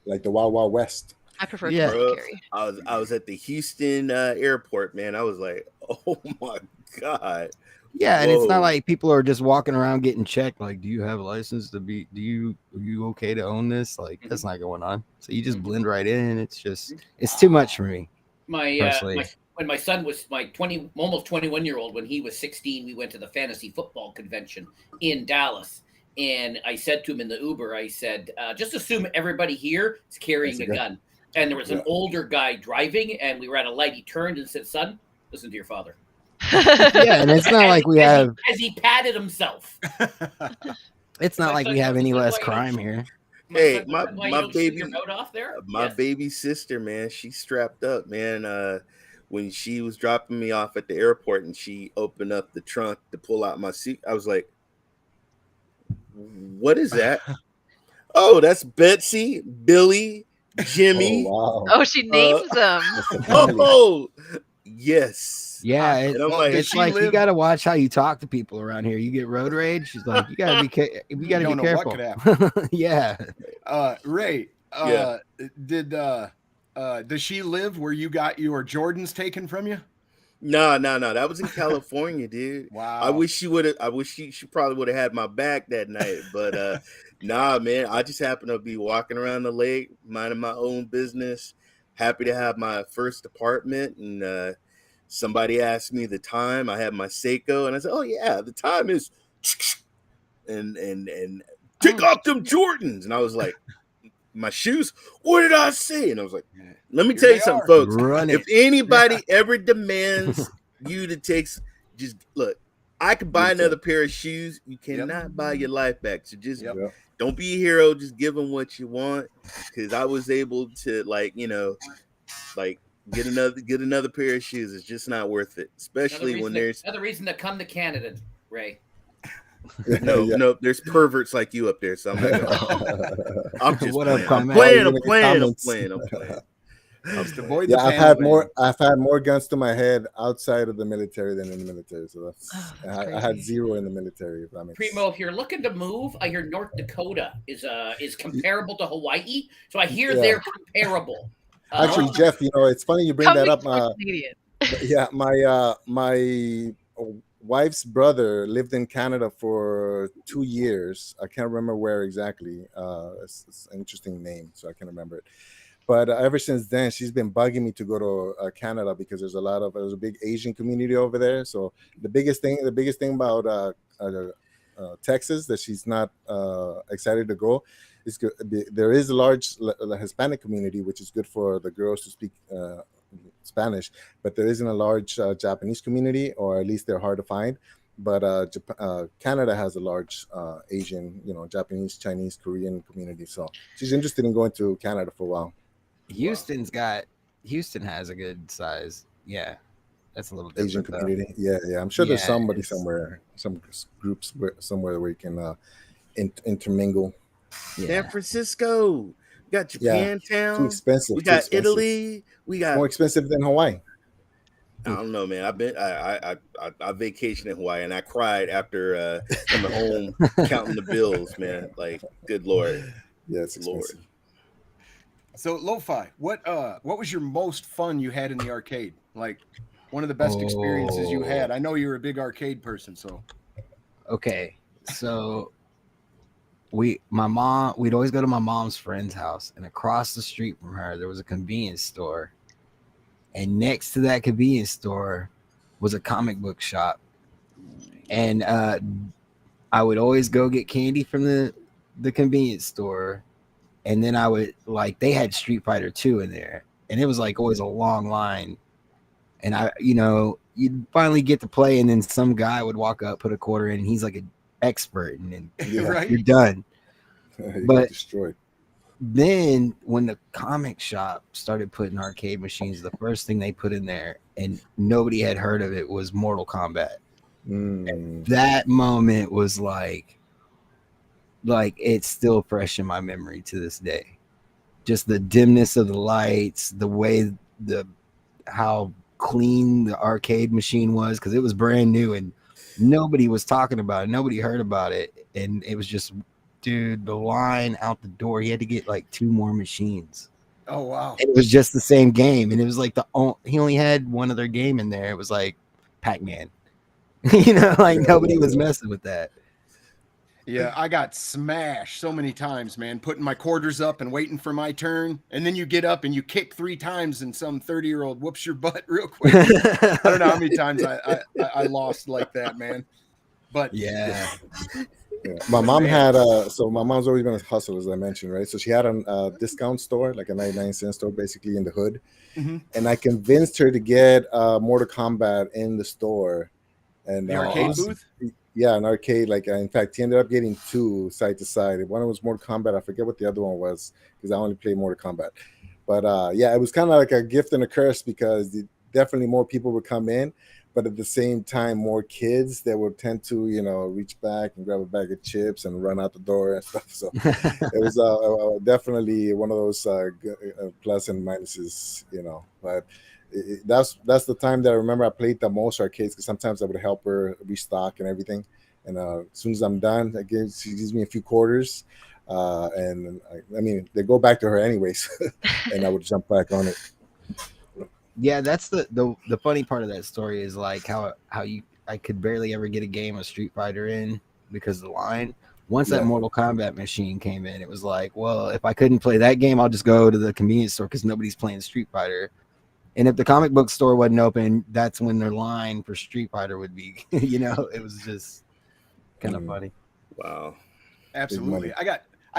Like the Wild Wild West. I prefer Yeah. concealed Bro, carry. I was at the Houston airport, man. I was like, oh my God. Yeah, and it's Whoa. not like people are just walking around getting checked. Like, do you have a license to be? Are you okay to own this? Like, that's not going on. So you just blend right in. It's too much for me. Personally. When my son was almost 21-year-old, when he was 16, we went to the fantasy football convention in Dallas. And I said to him in the Uber, I said, just assume everybody here is carrying a gun. And there was an older guy driving, and we were at a light. He turned and said, son, listen to your father. Yeah, and it's not like we have. As he patted himself. It's not like we have any less crime here. Hey, my baby, off there? my baby sister, man, she strapped up, man. When she was dropping me off at the airport and she opened up the trunk to pull out my seat, I was like, what is that? Oh, that's Betsy, Billy, Jimmy. Oh, wow. Oh, she names them. Oh, yes. Yeah, And I'm like, it's like you got to watch how you talk to people around here. You get road rage. She's like, you got to be, you got to Don't be know what careful. could happen. Yeah. Ray, Yeah. Does she live where you got your Jordans taken from you? No. That was in California, dude. Wow. I wish she would have. I wish she probably would have had my back that night. But nah, man. I just happened to be walking around the lake, minding my own business. Happy to have my first apartment, and somebody asked me the time. I had my Seiko, and I said, "Oh yeah, the time is," and take off them Jordans, and I was like, "My shoes? What did I say?" And I was like, "Let me Here tell you they something, are. folks. Run If it. anybody ever demands you to take, just look. I could buy another pair of shoes. You cannot buy your life back. So just don't be a hero. Just give them what you want. Because I was able to, get another pair of shoes. It's just not worth it, especially when there's another reason to come to Canada, Ray. no. There's perverts like you up there. So I'm not gonna, I'm just What up, playing. Climax? I'm playing. Just avoid the I've bandwagon. had more guns to my head outside of the military than in the military. So That's I had 0 in the military. If that makes Primo, if you're looking to move, I hear North Dakota is comparable to Hawaii. So I hear they're comparable. Actually, Jeff, it's funny you bring that up. Canadian. Yeah, my wife's brother lived in Canada for 2 years. I can't remember where exactly. It's an interesting name, so I can't remember it. But ever since then, she's been bugging me to go to Canada because there's a big Asian community over there. So the biggest thing about Texas that she's not excited to go is there is a large Hispanic community, which is good for the girls to speak Spanish, but there isn't a large Japanese community, or at least they're hard to find. But Canada has a large Asian, Japanese, Chinese, Korean community. So she's interested in going to Canada for a while. Houston has a good size. Yeah. That's a little different. Asian though. community. Yeah. I'm sure there's somebody it's- somewhere, some groups somewhere where you can intermingle. Yeah. San Francisco. We got Japantown. Too expensive. We too got expensive. Italy. We got More expensive than Hawaii. I don't know, man. I vacationed in Hawaii and I cried after coming home counting the bills, man. Like, good Lord. Yeah, it's expensive. Lord. So LoFi, what was your most fun you had in the arcade? Like one of the best experiences you had. I know you're a big arcade person, so Okay. So we'd always go to my mom's friend's house, and across the street from her there was a convenience store. And next to that convenience store was a comic book shop. And I would always go get candy from the convenience store. And then I would like they had Street Fighter 2 in there, and it was like always a long line. And you'd finally get to play, and then some guy would walk up, put a quarter in, and he's like an expert, and then Right. you're done. You But- got destroyed. Then when the comic shop started putting arcade machines, the first thing they put in there, and nobody had heard of it, was Mortal Kombat. That moment was like it's still fresh in my memory to this day. Just the dimness of the lights, the way how clean the arcade machine was, because it was brand new and nobody was talking about it, nobody heard about it, and it was just, dude, the line out the door, he had to get like 2 more machines. Oh wow. And it was just the same game, and it was like he only had one other game in there. It was like Pac-Man. Nobody was messing with that. Yeah, I got smashed so many times, man, putting my quarters up and waiting for my turn. And then you get up and you kick 3 times and some 30-year-old whoops your butt real quick. I don't know how many times I lost like that, man. But yeah. My mom had so my mom's always been a hustler, as I mentioned, right? So she had a discount store, like a 99-cent store, basically in the hood. Mhm. And I convinced her to get Mortal Kombat in the store. And the arcade booth? Yeah, an arcade. Like, in fact, he ended up getting 2 side to side. One was Mortal Kombat. I forget what the other one was because I only played Mortal Kombat. But yeah, it was kind of like a gift and a curse because definitely more people would come in, but at the same time, more kids that would tend to, reach back and grab a bag of chips and run out the door and stuff. So it was definitely one of those plus and minuses, But that's the time that I remember I played the most arcades because sometimes I would help her restock and everything. And as soon as I'm done, she gives me a few quarters. And I mean, they go back to her anyways, and I would jump back on it. Yeah, that's the funny part of that story is like how I could barely ever get a game of Street Fighter in because of the line. Once that Mortal Kombat machine came in, it was like, well, if I couldn't play that game, I'll just go to the convenience store because nobody's playing Street Fighter. And if the comic book store wasn't open, that's when their line for Street Fighter would be. It was just kind of funny. Wow. Absolutely. I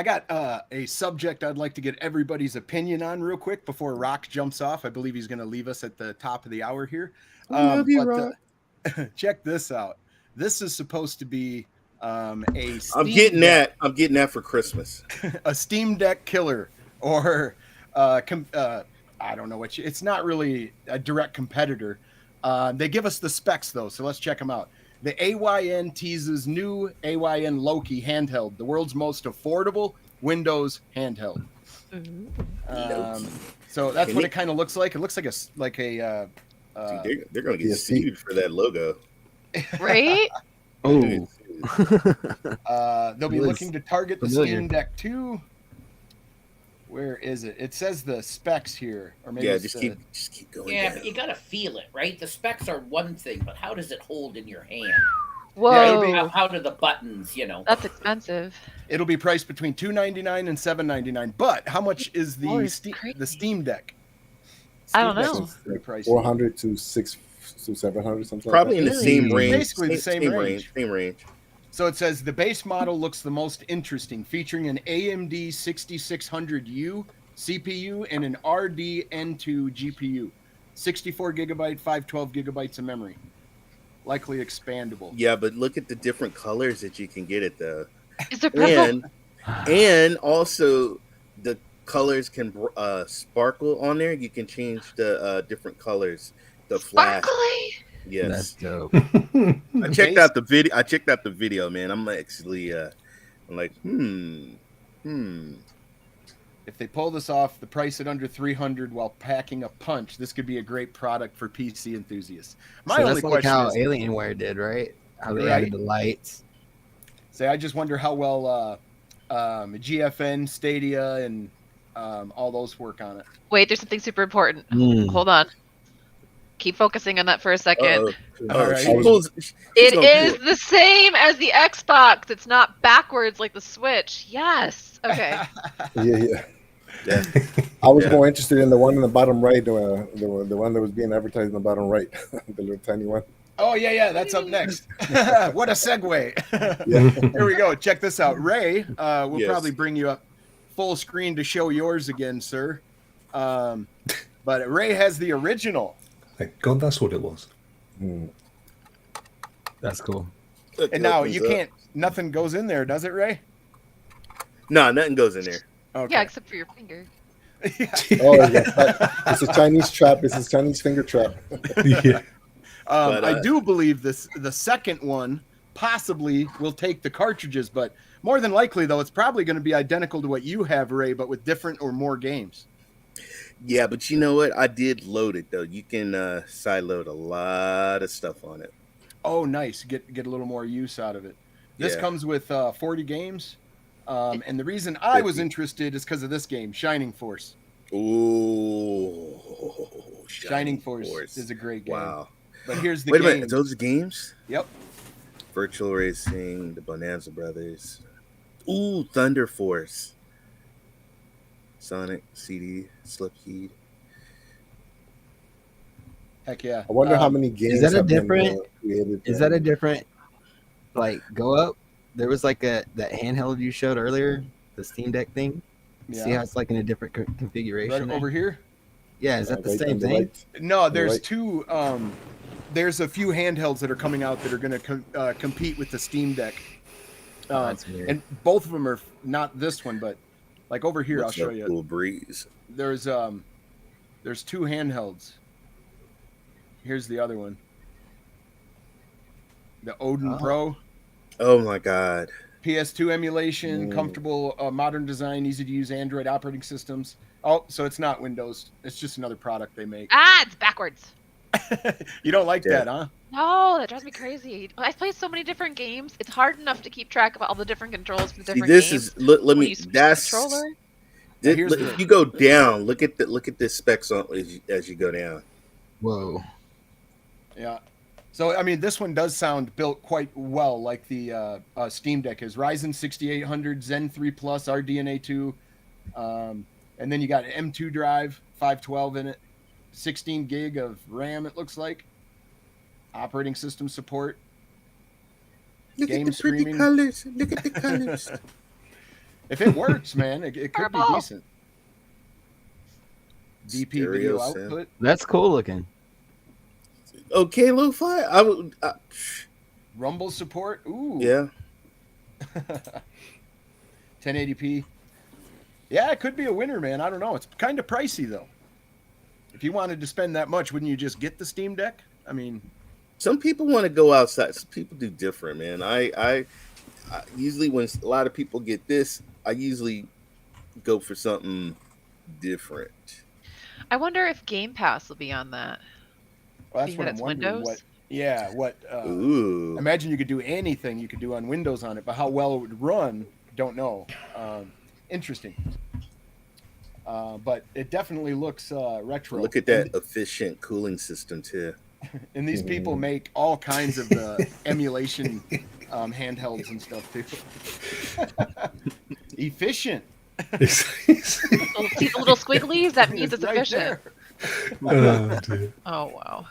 got a subject I'd like to get everybody's opinion on real quick before Rokk jumps off. I believe he's going to leave us at the top of the hour here. Check this out. This is supposed to be I'm getting that for Christmas. A Steam Deck killer, or I don't know it's not really a direct competitor. They give us the specs though, so let's check them out. The AYN teases new AYN Loki handheld, the world's most affordable Windows handheld. So that's what it kind of looks like. It looks like a they're going to get sued for that logo, right? Oh, they'll be looking to target the Steam Deck 2. Where is it? It says the specs here, or maybe just keep going. Yeah, down. but you gotta feel it, right? The specs are one thing, but how does it hold in your hand? Whoa, Yeah, how do the buttons, that's expensive. It'll be priced between $299 and $799. But how much is the Steam Deck? I don't know. Pretty pricey. 400 to 700, something. Probably like in the same range. Basically the same range. Same range. So it says the base model looks the most interesting, featuring an AMD 6600U CPU and an RDN2 GPU, 64 gigabyte, 512 gigabytes of memory, likely expandable. Yeah, but look at the different colors that you can get it though. Is there purple? And also the colors can sparkle on there. You can change the different colors. The flash. Sparkly. Yes, that's dope. I checked out the video. Man, I'm actually, I'm like, If they pull this off, the price at under $300 while packing a punch, this could be a great product for PC enthusiasts. My only that's like question how is, Alienware did, right? How they Right. added the lights. I just wonder how well GFN, Stadia, and all those work on it. Wait, there's something super important. Mm. Hold on. Keep focusing on that for a second. All right. It is the same as the Xbox. It's not backwards like the Switch. Yes. Okay. Yeah. I was more interested in the one in the bottom right, the one that was being advertised in the bottom right, the little tiny one. Oh, yeah, that's up next. What a segue. Yeah. Here we go. Check this out. Ray, we'll Yes. probably bring you up full screen to show yours again, sir. But Ray has the original. Thank God that's what it was. That's cool. And now you can't. Nothing goes in there, does it, Ray? No, nothing goes in there. Okay. Yeah, except for your finger. Oh, yeah. It's a Chinese trap. It's a Chinese finger trap. Yeah. I do believe the second one possibly will take the cartridges, but more than likely, though, it's probably going to be identical to what you have, Ray, but with different or more games. Yeah, but you know what? I did load it though. You can sideload a lot of stuff on it. Oh, nice. Get a little more use out of it. This comes with 40 games. And the reason I was interested is because of this game, Shining Force. Ooh, Shining Force is a great game. Wow. But here's the Wait a game. minute, those games? Yep. Virtual Racing, the Bonanza Brothers. Ooh, Thunder Force. Sonic, CD, Slipheed. Heck yeah. I wonder how many games Is that a have been, different? created. Is that a different? Like go up. There was like that handheld you showed earlier, the Steam Deck thing. Yeah. See how it's like in a different configuration. Right there? over here? Yeah, is that the Right same on the thing? right. No, there's Right. two. There's a few handhelds that are coming out that are going to compete with the Steam Deck. Oh, that's weird. And both of them are not this one, but like over here, What's I'll show up, you. Cool Breeze. There's two handhelds. Here's the other one. The Odin Pro. Oh my God. PS2 emulation, comfortable, modern design, easy to use Android operating systems. Oh, so it's not Windows. It's just another product they make. Ah, it's backwards. You don't like Yeah. that, huh? No, that drives me crazy. I play so many different games. It's hard enough to keep track of all the different controls for the See, different this games. is let When me. you switch That's controller. Here's if the- you go down. Look at the specs on as you go down. Whoa. Yeah. So, I mean, this one does sound built quite well, like the Steam Deck is. Ryzen 6800, Zen 3 Plus, RDNA 2. And then you got an M2 drive, 512 in it, 16 gig of RAM, it looks like. Operating system support. Look Game at the pretty streaming. colors. Look at the colors. If it works, man, it could be Purple. decent. DP video Stereo sound. output. That's cool looking. Okay, Lo-Fi. I would. Rumble support. Ooh. Yeah. 1080p. Yeah, it could be a winner, man. I don't know. It's kind of pricey, though. If you wanted to spend that much, wouldn't you just get the Steam Deck? I mean, Some people want to go outside. Some people do different, man. I usually when a lot of people get this, I usually go for something different. I wonder if Game Pass will be on that. well, that's Being what that I'm it's wondering. Windows? Ooh. Imagine you could do anything you could do on Windows on it, but how well it would run, don't know. Interesting. But it definitely looks retro. Look at that efficient cooling system too. And these people make all kinds of the emulation handhelds and stuff too. Efficient. See the little squigglies? That means it's right efficient. there. Oh, dear. Oh, wow.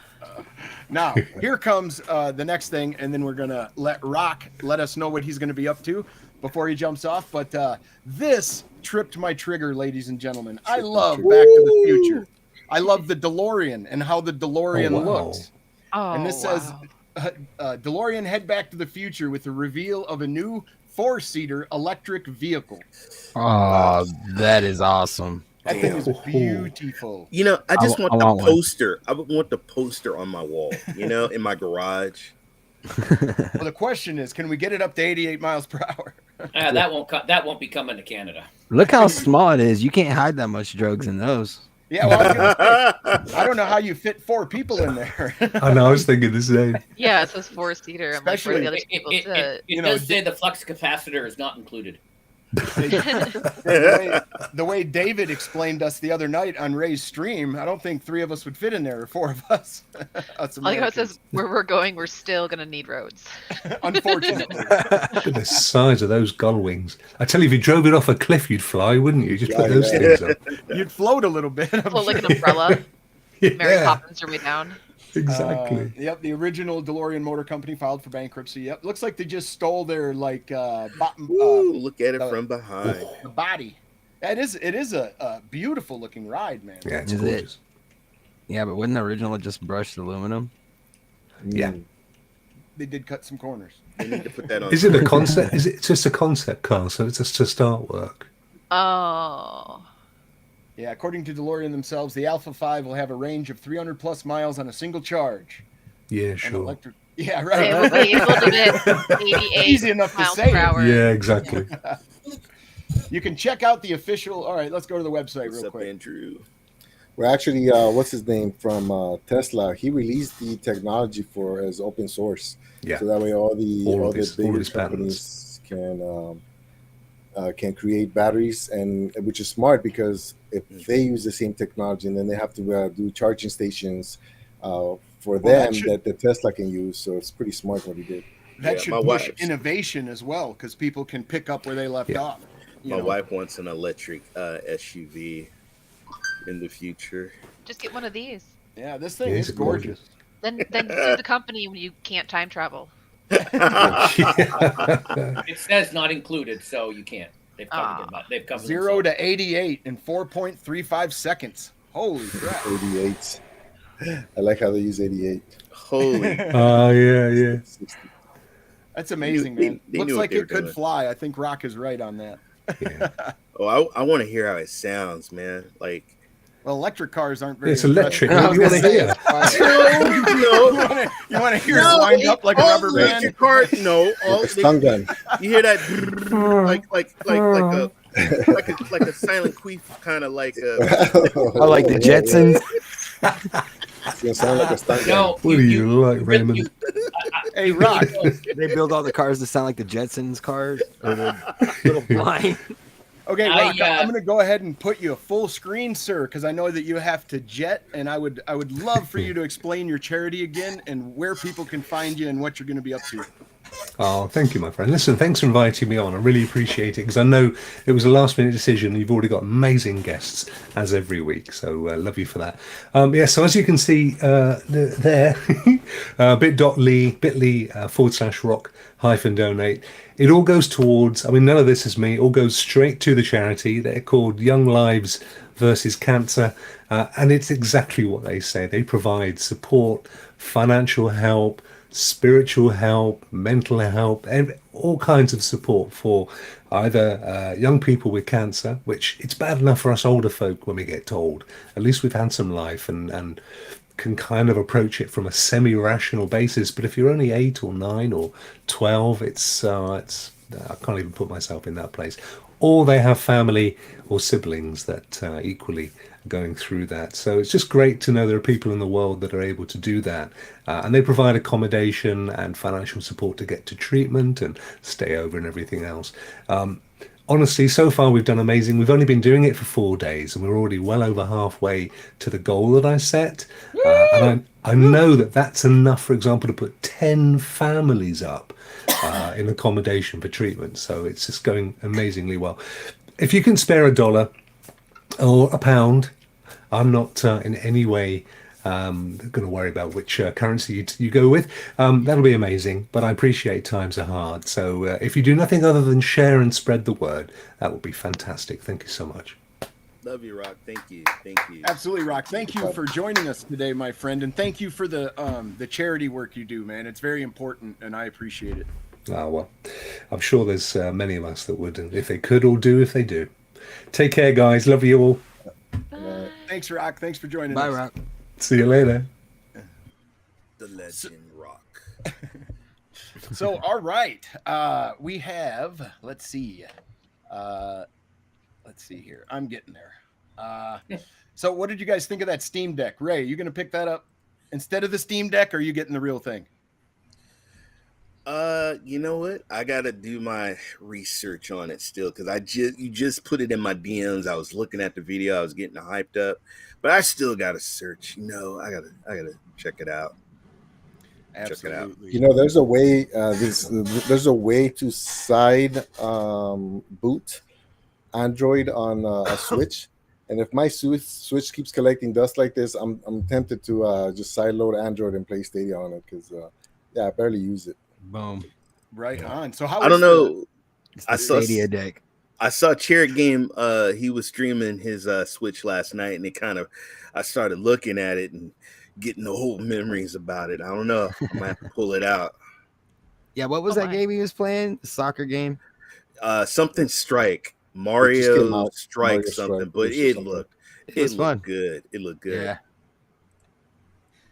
Now, here comes the next thing, and then we're going to let Rokk let us know what he's going to be up to before he jumps off. But this tripped my trigger, ladies and gentlemen. I love Back to the Future. I love the DeLorean and how the DeLorean Oh, wow. looks. Oh, And this says, DeLorean head back to the future with the reveal of a new four-seater electric vehicle. Oh, that is awesome. That thing is Damn. beautiful. You know, I just I want the want one. poster. I would want the poster on my wall, you know, in my garage. Well, the question is, can we get it up to 88 miles per hour? That won't be coming to Canada. Look how small it is. You can't hide that much drugs in those. Yeah, well, I was gonna say, I don't know how you fit 4 people in there. I know. I was thinking the same. Yeah, it says four-seater. I'm like, where are the other people sit? It You know, does say the flux capacitor is not included. The way David explained us the other night on Ray's stream, I don't think 3 of us would fit in there, or 4 of us. Us I like how it Americans. says where we're going, we're still going to need roads. Unfortunately. Look at the size of those gull wings. I tell you, if you drove it off a cliff, you'd fly, wouldn't you? Just put Yeah, those yeah. things up. You'd float a little bit. I'm Float like an sure. umbrella. Mary Yeah, Poppins your way down. exactly. Yep, the original DeLorean Motor Company filed for bankruptcy. Yep, looks like they just stole their Ooh, look at it the- from behind. the body. It is a beautiful looking ride, man. Yeah, it's Is it? gorgeous. Yeah, but wasn't the original just brushed aluminum? Yeah. They did cut some corners. They need to put that on. Is it a concept? Is it just a concept car? So it's just a start work. Oh. Yeah, according to DeLorean themselves, the Alpha 5 will have a range of 300 plus miles on a single charge. Yeah, And sure. electric. Yeah, They will right. be able to get 88 Easy enough to miles say per it. hour. Yeah, exactly. You can check out the official. All right, let's go to the website What's real up, quick. Andrew? Well, actually, what's his name from Tesla? He released the technology as open source, Yeah. so that way all of the his bigger patents. companies can create batteries, and which is smart because if they use the same technology, and then they have to do charging stations for them that the Tesla can use. So it's pretty smart what he did. That Yeah, should my push wife's- innovation as well, because people can pick up where they left off. My wife wants an electric SUV in the future. Just get one of these. Yeah, this thing Yeah, is it's gorgeous. Then sue the company when you can't time travel. It says not included, so you can't. They've covered it. They've covered 0 to 88 in 4.35 seconds. Holy crap! 88. I like how they use 88. Holy. Oh, yeah. That's amazing, They- man. they Looks knew what like they were it could doing. fly. I think Rokk is right on that. Yeah. Oh, I want to hear how it sounds, man. Like, Well, electric cars aren't very. It's electric. impressive. What do you want to hear? no, You want to hear it wind up like a all rubber band? electric cars, no. All, Like a stun gun. you hear that like a silent queef, kind of like a. I like the Jetsons. It's gonna sound like a stun gun. No, What do you like, Raymond? Hey, Rokk. They build all the cars to sound like the Jetsons cars. Or the little blind. Okay, I, Rokk, I'm going to go ahead and put you a full screen, sir, because I know that you have to jet, and I would love for you to explain your charity again and where people can find you and what you're going to be up to. Oh, thank you, my friend. Listen, thanks for inviting me on. I really appreciate it because I know it was a last-minute decision. You've already got amazing guests, as every week, so love you for that. So as you can see there, bit.ly/Rokk-donate. It all goes towards, I mean, none of this is me. It all goes straight to the charity. They're called Young Lives versus Cancer, and it's exactly what they say. They provide support, financial help, spiritual help, mental help, and all kinds of support for either young people with cancer, which it's bad enough for us older folk when we get told. At least we've had some life and can kind of approach it from a semi-rational basis. But if you're only 8 or 9 or 12, it's I can't even put myself in that place. Or they have family or siblings that equally are going through that. So it's just great to know there are people in the world that are able to do that. And they provide accommodation and financial support to get to treatment and stay over and everything else. Honestly, so far we've done amazing. We've only been doing it for 4 days and we're already well over halfway to the goal that I set. And I know that that's enough, for example, to put 10 families up in accommodation for treatment. So it's just going amazingly well. If you can spare $1 or £1, I'm not in any way going to worry about which currency you go with. That'll be amazing, but I appreciate times are hard. So if you do nothing other than share and spread the word, that would be fantastic. Thank you so much. Love you, Rokk. Thank you. Absolutely, Rokk. Thank you for joining us today, my friend, and thank you for the charity work you do, man. It's very important, and I appreciate it. Oh, well, I'm sure there's many of us that would, if they could, or do if they do. Take care, guys. Love you all. Thanks, Rokk. Thanks for joining Bye, us. Rokk. See you later. The legend Rokk. So, all right, we have. Let's see here. I'm getting there. So, what did you guys think of that Steam Deck, Ray? You going to pick that up instead of the Steam Deck, or are you getting the real thing? You know what? I gotta do my research on it still because you just put it in my DMs. I was looking at the video, I was getting hyped up, but I still gotta search. I gotta check it out. Absolutely. You know, there's a way. There's a way to side boot Android on a Switch, and if my Switch keeps collecting dust like this, I'm tempted to just sideload Android and play Stadia on it because I barely use it. Boom. Right on. So how I don't know. I saw Stadia deck. I saw Cherrod Game. He was streaming his Switch last night, and I started looking at it and getting the whole memories about it. I don't know. I might have to pull it out. Yeah, what was that game he was playing? The soccer game? Something Strike. It just came Mario out, Strike Mario something, Strike but or it something. looked fun. good. It looked good. Yeah.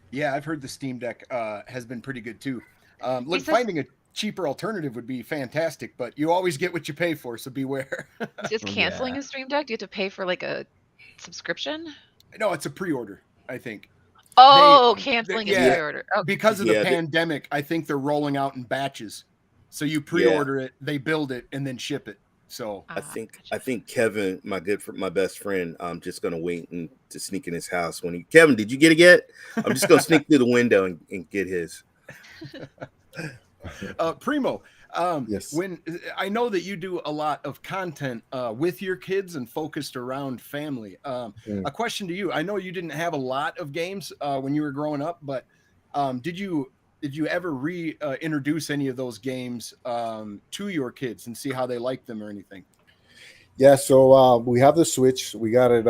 Yeah, I've heard the Steam Deck has been pretty good too. Look, says- finding a cheaper alternative would be fantastic, but you always get what you pay for, so beware. Just canceling Yeah. a Stream Deck? Do you have to pay for like a subscription? No, it's a pre-order, I think. Oh, canceling yeah. a pre-order. Okay. Because of the Yeah, pandemic, I think they're rolling out in batches. So you pre-order it, they build it, and then ship it. So I think Kevin, my best friend, I'm just gonna wait to sneak in his house Kevin, did you get it yet? I'm just gonna sneak through the window and get his. Primo, Yes. when I know that you do a lot of content with your kids and focused around family. A question to you. I know you didn't have a lot of games when you were growing up, but did you ever reintroduce any of those games to your kids and see how they like them or anything? Yeah, so we have the Switch. We got it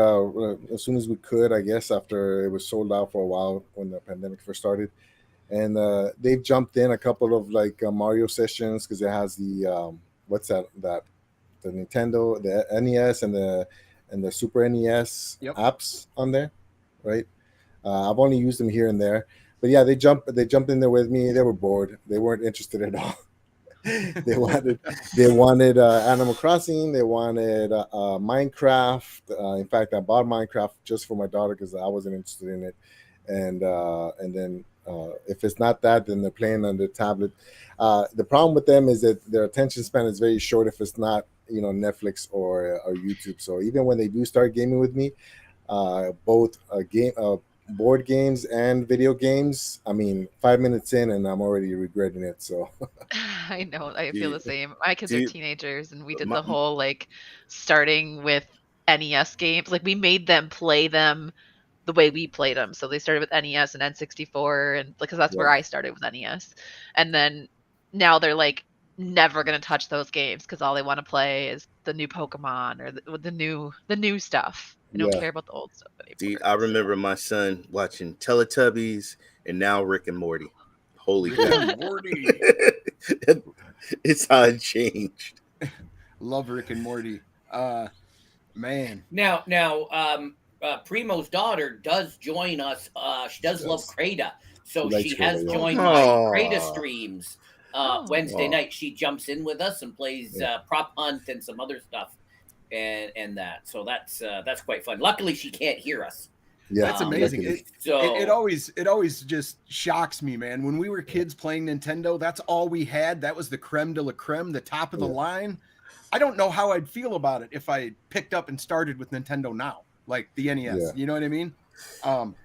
as soon as we could, I guess, after it was sold out for a while when the pandemic first started. And they've jumped in a couple of like Mario sessions because it has the what's that the Nintendo, the NES, and the Super NES apps on there, right? I've only used them here and there, but yeah, they jumped in there with me. They were bored. They weren't interested at all. they wanted Animal Crossing. They wanted Minecraft. In fact, I bought Minecraft just for my daughter because I wasn't interested in it, and then. If it's not that, then they're playing on the tablet. The problem with them is that their attention span is very short if it's not, Netflix or YouTube. So even when they do start gaming with me, both board games and video games, 5 minutes in and I'm already regretting it. So I know. I feel the same. My kids are Dude. teenagers, and we did the whole like starting with NES games. Like we made them play them the way we played them. So they started with NES and N64, and because that's where I started with NES. And then now they're like never gonna touch those games because all they want to play is the new Pokemon or the new stuff. They don't care about the old stuff anymore. Dude, I remember my son watching Teletubbies and now Rick and Morty. Holy cow. Morty. It's how it changed. Love Rick and Morty. Man. Now, Primo's daughter does join us. She does love Crata, so she has joined my Crata streams Wednesday night. She jumps in with us and plays Prop Hunt and some other stuff, and that. So that's quite fun. Luckily, she can't hear us. Yeah, that's amazing. It always just shocks me, man. When we were kids playing Nintendo, that's all we had. That was the creme de la creme, the top of the line. I don't know how I'd feel about it if I picked up and started with Nintendo now. Like the NES, you know what I mean?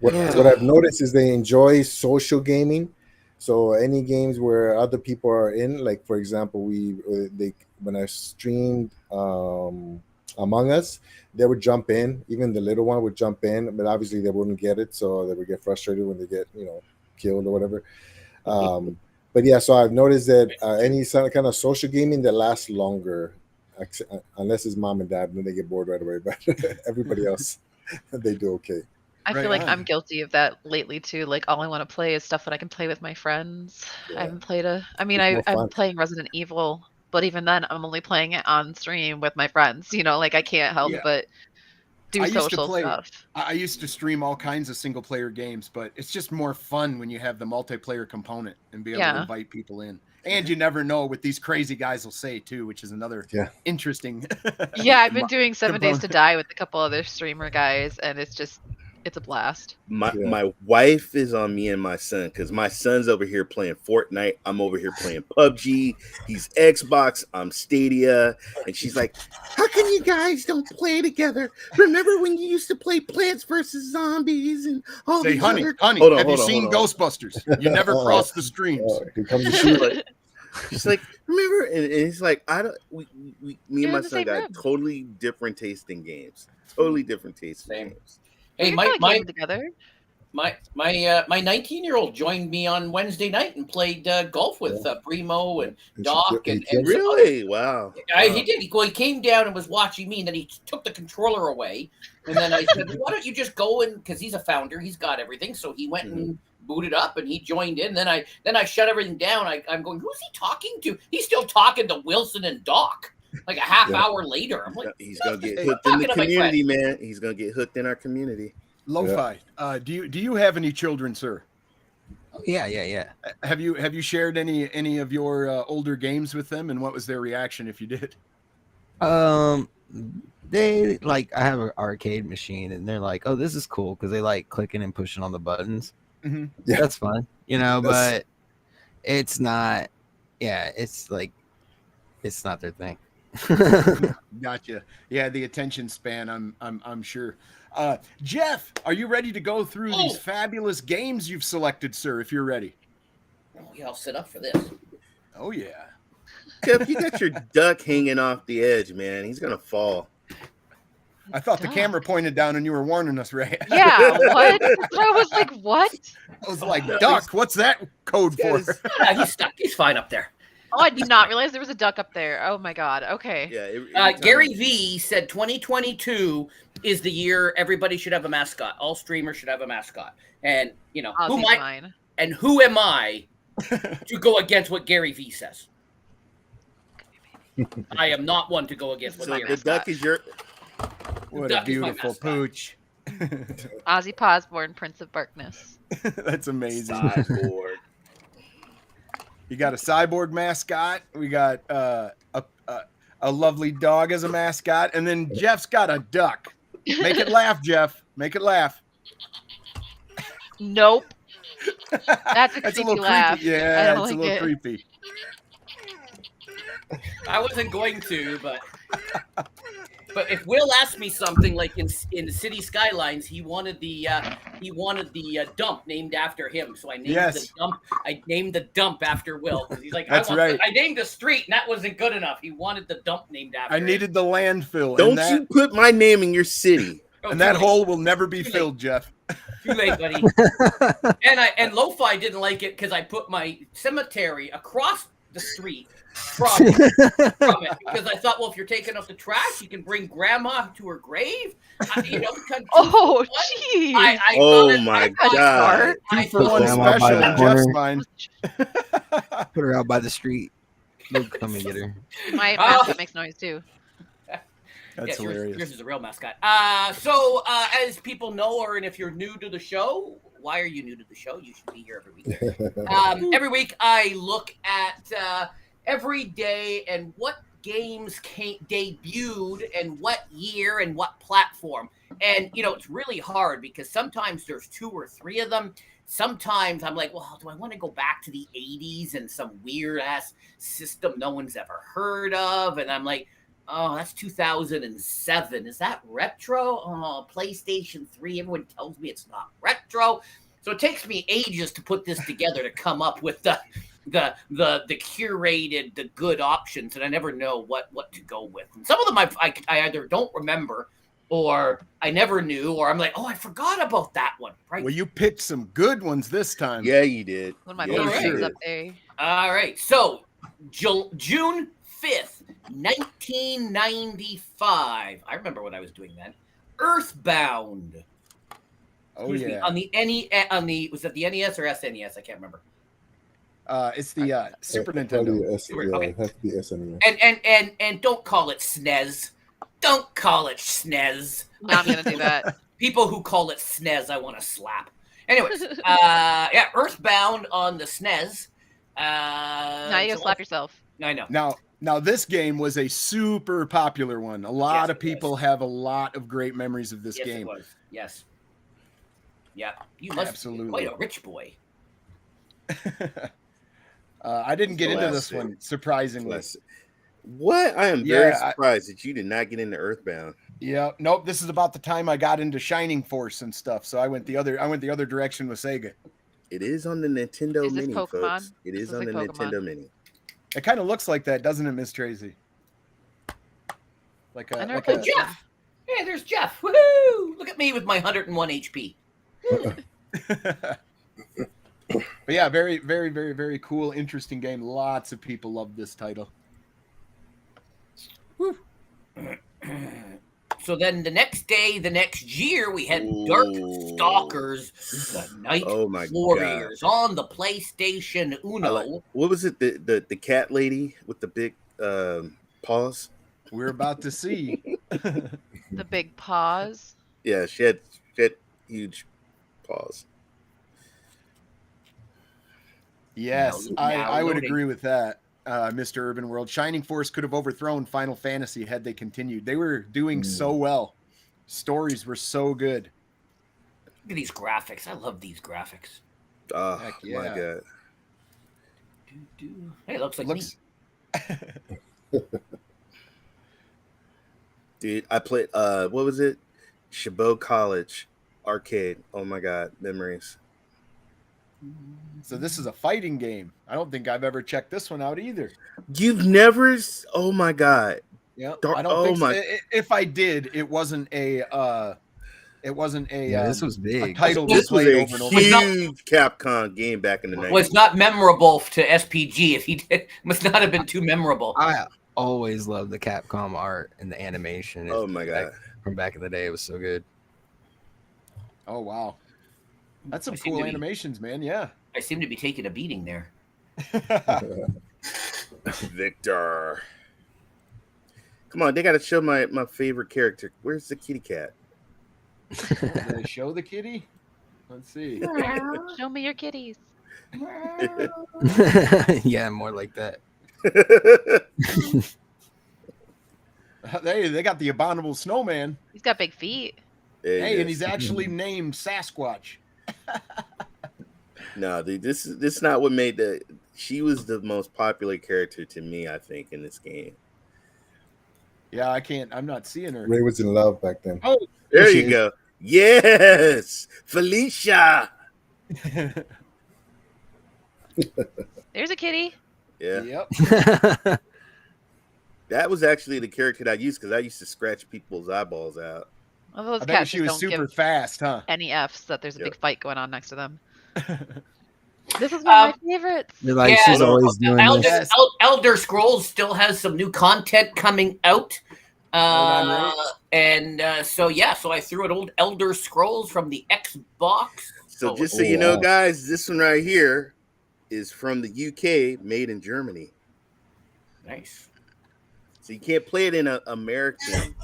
What I've noticed is they enjoy social gaming. So any games where other people are in, like for example, when I streamed Among Us, they would jump in. Even the little one would jump in, but obviously they wouldn't get it, so they would get frustrated when they get killed or whatever. But yeah, so I've noticed that any kind of social gaming that lasts longer. Unless it's mom and dad, and then they get bored right away. But everybody else, they do okay. I feel like I'm guilty of that lately too. Like all I want to play is stuff that I can play with my friends. I haven't played I'm playing Resident Evil, but even then I'm only playing it on stream with my friends. Like I can't help but do social stuff. I used to stream all kinds of single player games, but it's just more fun when you have the multiplayer component and be able to invite people in. And you never know what these crazy guys will say too, which is another interesting. I've been doing 7 Days to Die with a couple other streamer guys, and it's a blast. My wife is on me and my son because my son's over here playing Fortnite. I'm over here playing PUBG. He's Xbox. I'm Stadia, and she's like, "How can you guys don't play together? Remember when you used to play Plants vs Zombies and all these honey, other?" Have you seen Ghostbusters? You never crossed the streams. Here comes the shoot. She's like, remember, and he's like, I don't. Me and my son got totally different taste in games. Totally different taste in games. Hey, my together. My 19-year-old joined me on Wednesday night and played golf with Primo and Doc and really wow. He did. He came down and was watching me, and then he took the controller away. And then I said, "Why don't you just go in?" Because he's a founder, he's got everything. So he went and booted up, and he joined in. Then I shut everything down. I'm going, "Who's he talking to?" He's still talking to Wilson and Doc. Like a half hour later, I'm like, he's gonna get hooked in the community, man. He's gonna get hooked in our community. LoFi, do you have any children, sir? Oh, yeah. Have you shared any of your older games with them, and what was their reaction if you did? They like, I have an arcade machine, and they're like, "Oh, this is cool," because they like clicking and pushing on the buttons. Mm-hmm. Yeah. That's fun, but it's not. Yeah, it's like, it's not their thing. Gotcha. Yeah, the attention span. I'm sure. Jeff, are you ready to go through these fabulous games you've selected, sir? If you're ready. "Oh yeah, I'll sit up for this." Oh yeah. Jeff, you got your duck hanging off the edge, man. He's gonna fall. I thought the camera pointed down and you were warning us, right? Yeah, what? I was like, what? I was like, duck, what's that code for? Yeah, he's stuck. He's fine up there. Oh, I did not realize there was a duck up there. Oh my god. Okay. Yeah. Gary V said 2022 is the year everybody should have a mascot. All streamers should have a mascot. And who am I to go against what Gary V says? I am not one to go against what So Gary the duck is your. What a beautiful pooch. Ozzy Posborn, Prince of Barkness. That's amazing. Cyborg. You got a cyborg mascot. We got a lovely dog as a mascot, and then Jeff's got a duck. Make it laugh, Jeff. Make it laugh. Nope. That's a That's creepy a little laugh. creepy. Yeah, it's like a little creepy. I wasn't going to, but if Will asked me something like in the City Skylines, he wanted the dump named after him. So I named the dump. I named the dump after Will because he's like, I named the street and that wasn't good enough. He wanted the dump named after. I needed the landfill. Don't you put my name in your city. And that hole will never be filled, Jeff. Too late, buddy. and LoFi didn't like it because I put my cemetery across the street from it because I thought, well, if you're taking out the trash, you can bring Grandma to her grave. Oh, geez. My God. Two for one special in Jeff's mind. Put her out by the street. They'll come and get her. My mascot makes noise too. That's hilarious. Yours is a real mascot. So as people know, and if you're new to the show, why are you new to the show? You should be here every week. Every week I look at every day and what games debuted and what year and what platform. And, it's really hard because sometimes there's 2 or 3 of them. Sometimes I'm like, well, do I want to go back to the 80s and some weird-ass system no one's ever heard of? And I'm like, oh, that's 2007. Is that retro? Oh, PlayStation 3. Everyone tells me it's not retro. So it takes me ages to put this together to come up with the curated, the good options, and I never know what to go with. And some of them I either don't remember, or I never knew, or I'm like, oh, I forgot about that one. Right? Well, you picked some good ones this time. Yeah, you did. One of my favorites up there. All right, so June 5th, 1995. I remember what I was doing then. Earthbound. Oh yeah. On the was it the NES or SNES? I can't remember. It's the Super Nintendo. Okay. It has to be SNES. And don't call it SNES. Don't call it SNES. No, I'm gonna do that. People who call it SNES, I want to slap. Anyways, Earthbound on the SNES. Now you gotta slap yourself. I know. Now this game was a super popular one. A lot of people have a lot of great memories of this game. It was. Yes. Yeah, you must be quite a rich boy. I didn't get into this one, surprisingly. What? I am very surprised that you did not get into Earthbound. Yeah, nope. This is about the time I got into Shining Force and stuff, so I went the other direction with Sega. It is on the Nintendo Is this Mini, Pokemon? folks. It is on the Nintendo Mini. It kind of looks like that, doesn't it, Miz Tracey? Like a Jeff. Hey, there's Jeff. Woohoo! Look at me with my 101 HP. But yeah, very, very, very, very cool, interesting game. Lots of people love this title. Woo. So then the next day, the next year, we had Dark Ooh. Stalkers, the Night Oh my Warriors on the PlayStation Uno. What was it? The cat lady with the big paws? We're about to see. The big paws. Yeah, she had huge paws. Yes, Now I would loading. agree with that, Mr. Urban World. Shining Force could have overthrown Final Fantasy had they continued. They were doing so well. Stories were so good. Look at these graphics. I love these graphics. Oh Heck my yeah. god. Hey, it looks like me. Dude, I played what was it? Chabot College arcade. Oh my god, memories. So this is a fighting game. I don't think I've ever checked this one out either. You've never oh my god. Yeah, Dark- I don't oh think so. my- If I did, it wasn't a Yeah, this was a big. title we This was played a over and over. huge Capcom game back in the 90s. Was not memorable to SPG. If he did, must not have been too memorable. I always loved the Capcom art and the animation. Oh my god. From back in the day, it was so good. Oh wow, that's some I seem cool to be- animations, man. Yeah. I seem to be taking a beating there. Victor. Come on, they gotta show my favorite character. Where's the kitty cat? Did they show the kitty? Let's see. Show me your kitties. Yeah, more like that. They got the abominable snowman. He's got big feet. Hey, and he's actually named Sasquatch. No, dude, this is not what made the. She was the most popular character to me, I think, in this game. Yeah, I'm not seeing her. Ray was in love back then. Oh, There she you is. go. Yes, Felicia. There's a kitty. Yeah, yep. that was actually the character that I used because I used to scratch people's eyeballs out. Well, those I bet cats she just was don't super give fast, huh? any F's that there's a Yep. big fight going on next to them. This is one of my favorites. They're like, Yeah, she's always doing Elder, this. Elder Scrolls still has some new content coming out. So I threw an old Elder Scrolls from the Xbox. So Oh, just so you know, wow. guys, this one right here is from the UK, made in Germany. Nice. So you can't play it in an American.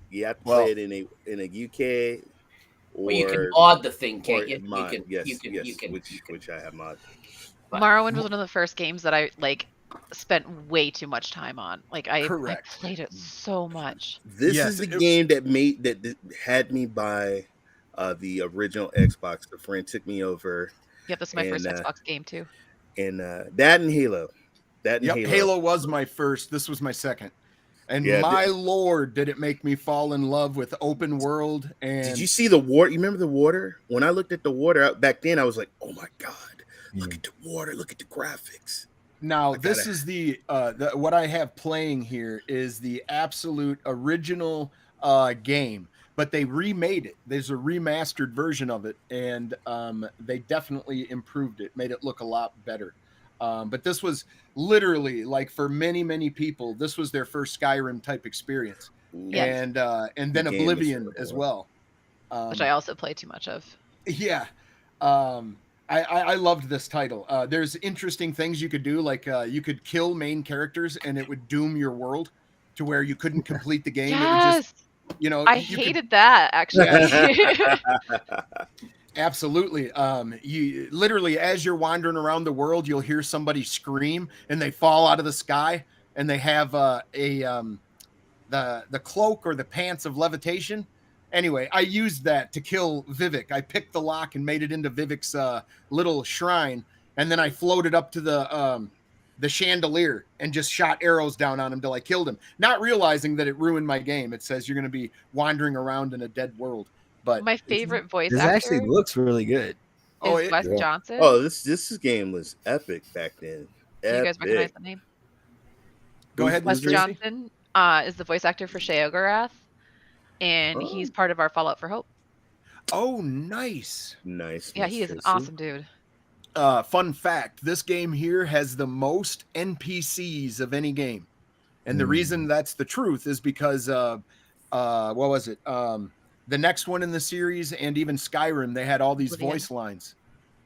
You have to play it in a UK. Or Well, you can mod the thing, can't you? mod, yes, you can, which I have mod. But- Morrowind was one of the first games that I spent way too much time on. I Correct. played it so much. This Yes, is the it- game that had me buy the original Xbox. A friend took me over, Yep, this is my first And, Xbox game too. and that and Halo. Yep, Halo was my first. This was my second. And Yeah, my lord, did it make me fall in love with open world. And Did you see the water? You remember the water? When I looked at the water back then, I was like, "Oh my god! Look at the water! Look at the graphics!" now I this gotta- is the what I have playing here is the absolute original game, but they remade it. There's a remastered version of it, and they definitely improved it, made it look a lot better. But this was literally for many people, this was their first Skyrim type experience, Yes. and then The game was Oblivion horrible. as well. Which I also play too much of. Yeah. I loved this title. There's interesting things you could do, you could kill main characters and it would doom your world to where you couldn't complete the game. It would just, Yes, I you could- hated that actually. absolutely. You literally, as you're wandering around the world, you'll hear somebody scream and they fall out of the sky and they have the cloak or the pants of levitation. Anyway, I used that to kill Vivek. I picked the lock and made it into Vivek's little shrine, and then I floated up to the chandelier and just shot arrows down on him till I killed him, not realizing that it ruined my game. It says you're going to be wandering around in a dead world. But My favorite voice This actor actually looks really good. is Wes yeah. Johnson. Oh, this game was epic back then. Do you guys recognize Epic. the name? go ahead, Wes Ms. Tracey. Johnson is the voice actor for Sheogorath, and he's part of our Fallout for Hope. Oh, nice. Nice. Yeah, Miz he is an Tracey. awesome dude. Fun fact, this game here has the most NPCs of any game. And the reason that's the truth is because what was it? The next one in the series and even Skyrim, they had all these Oblivion. voice lines.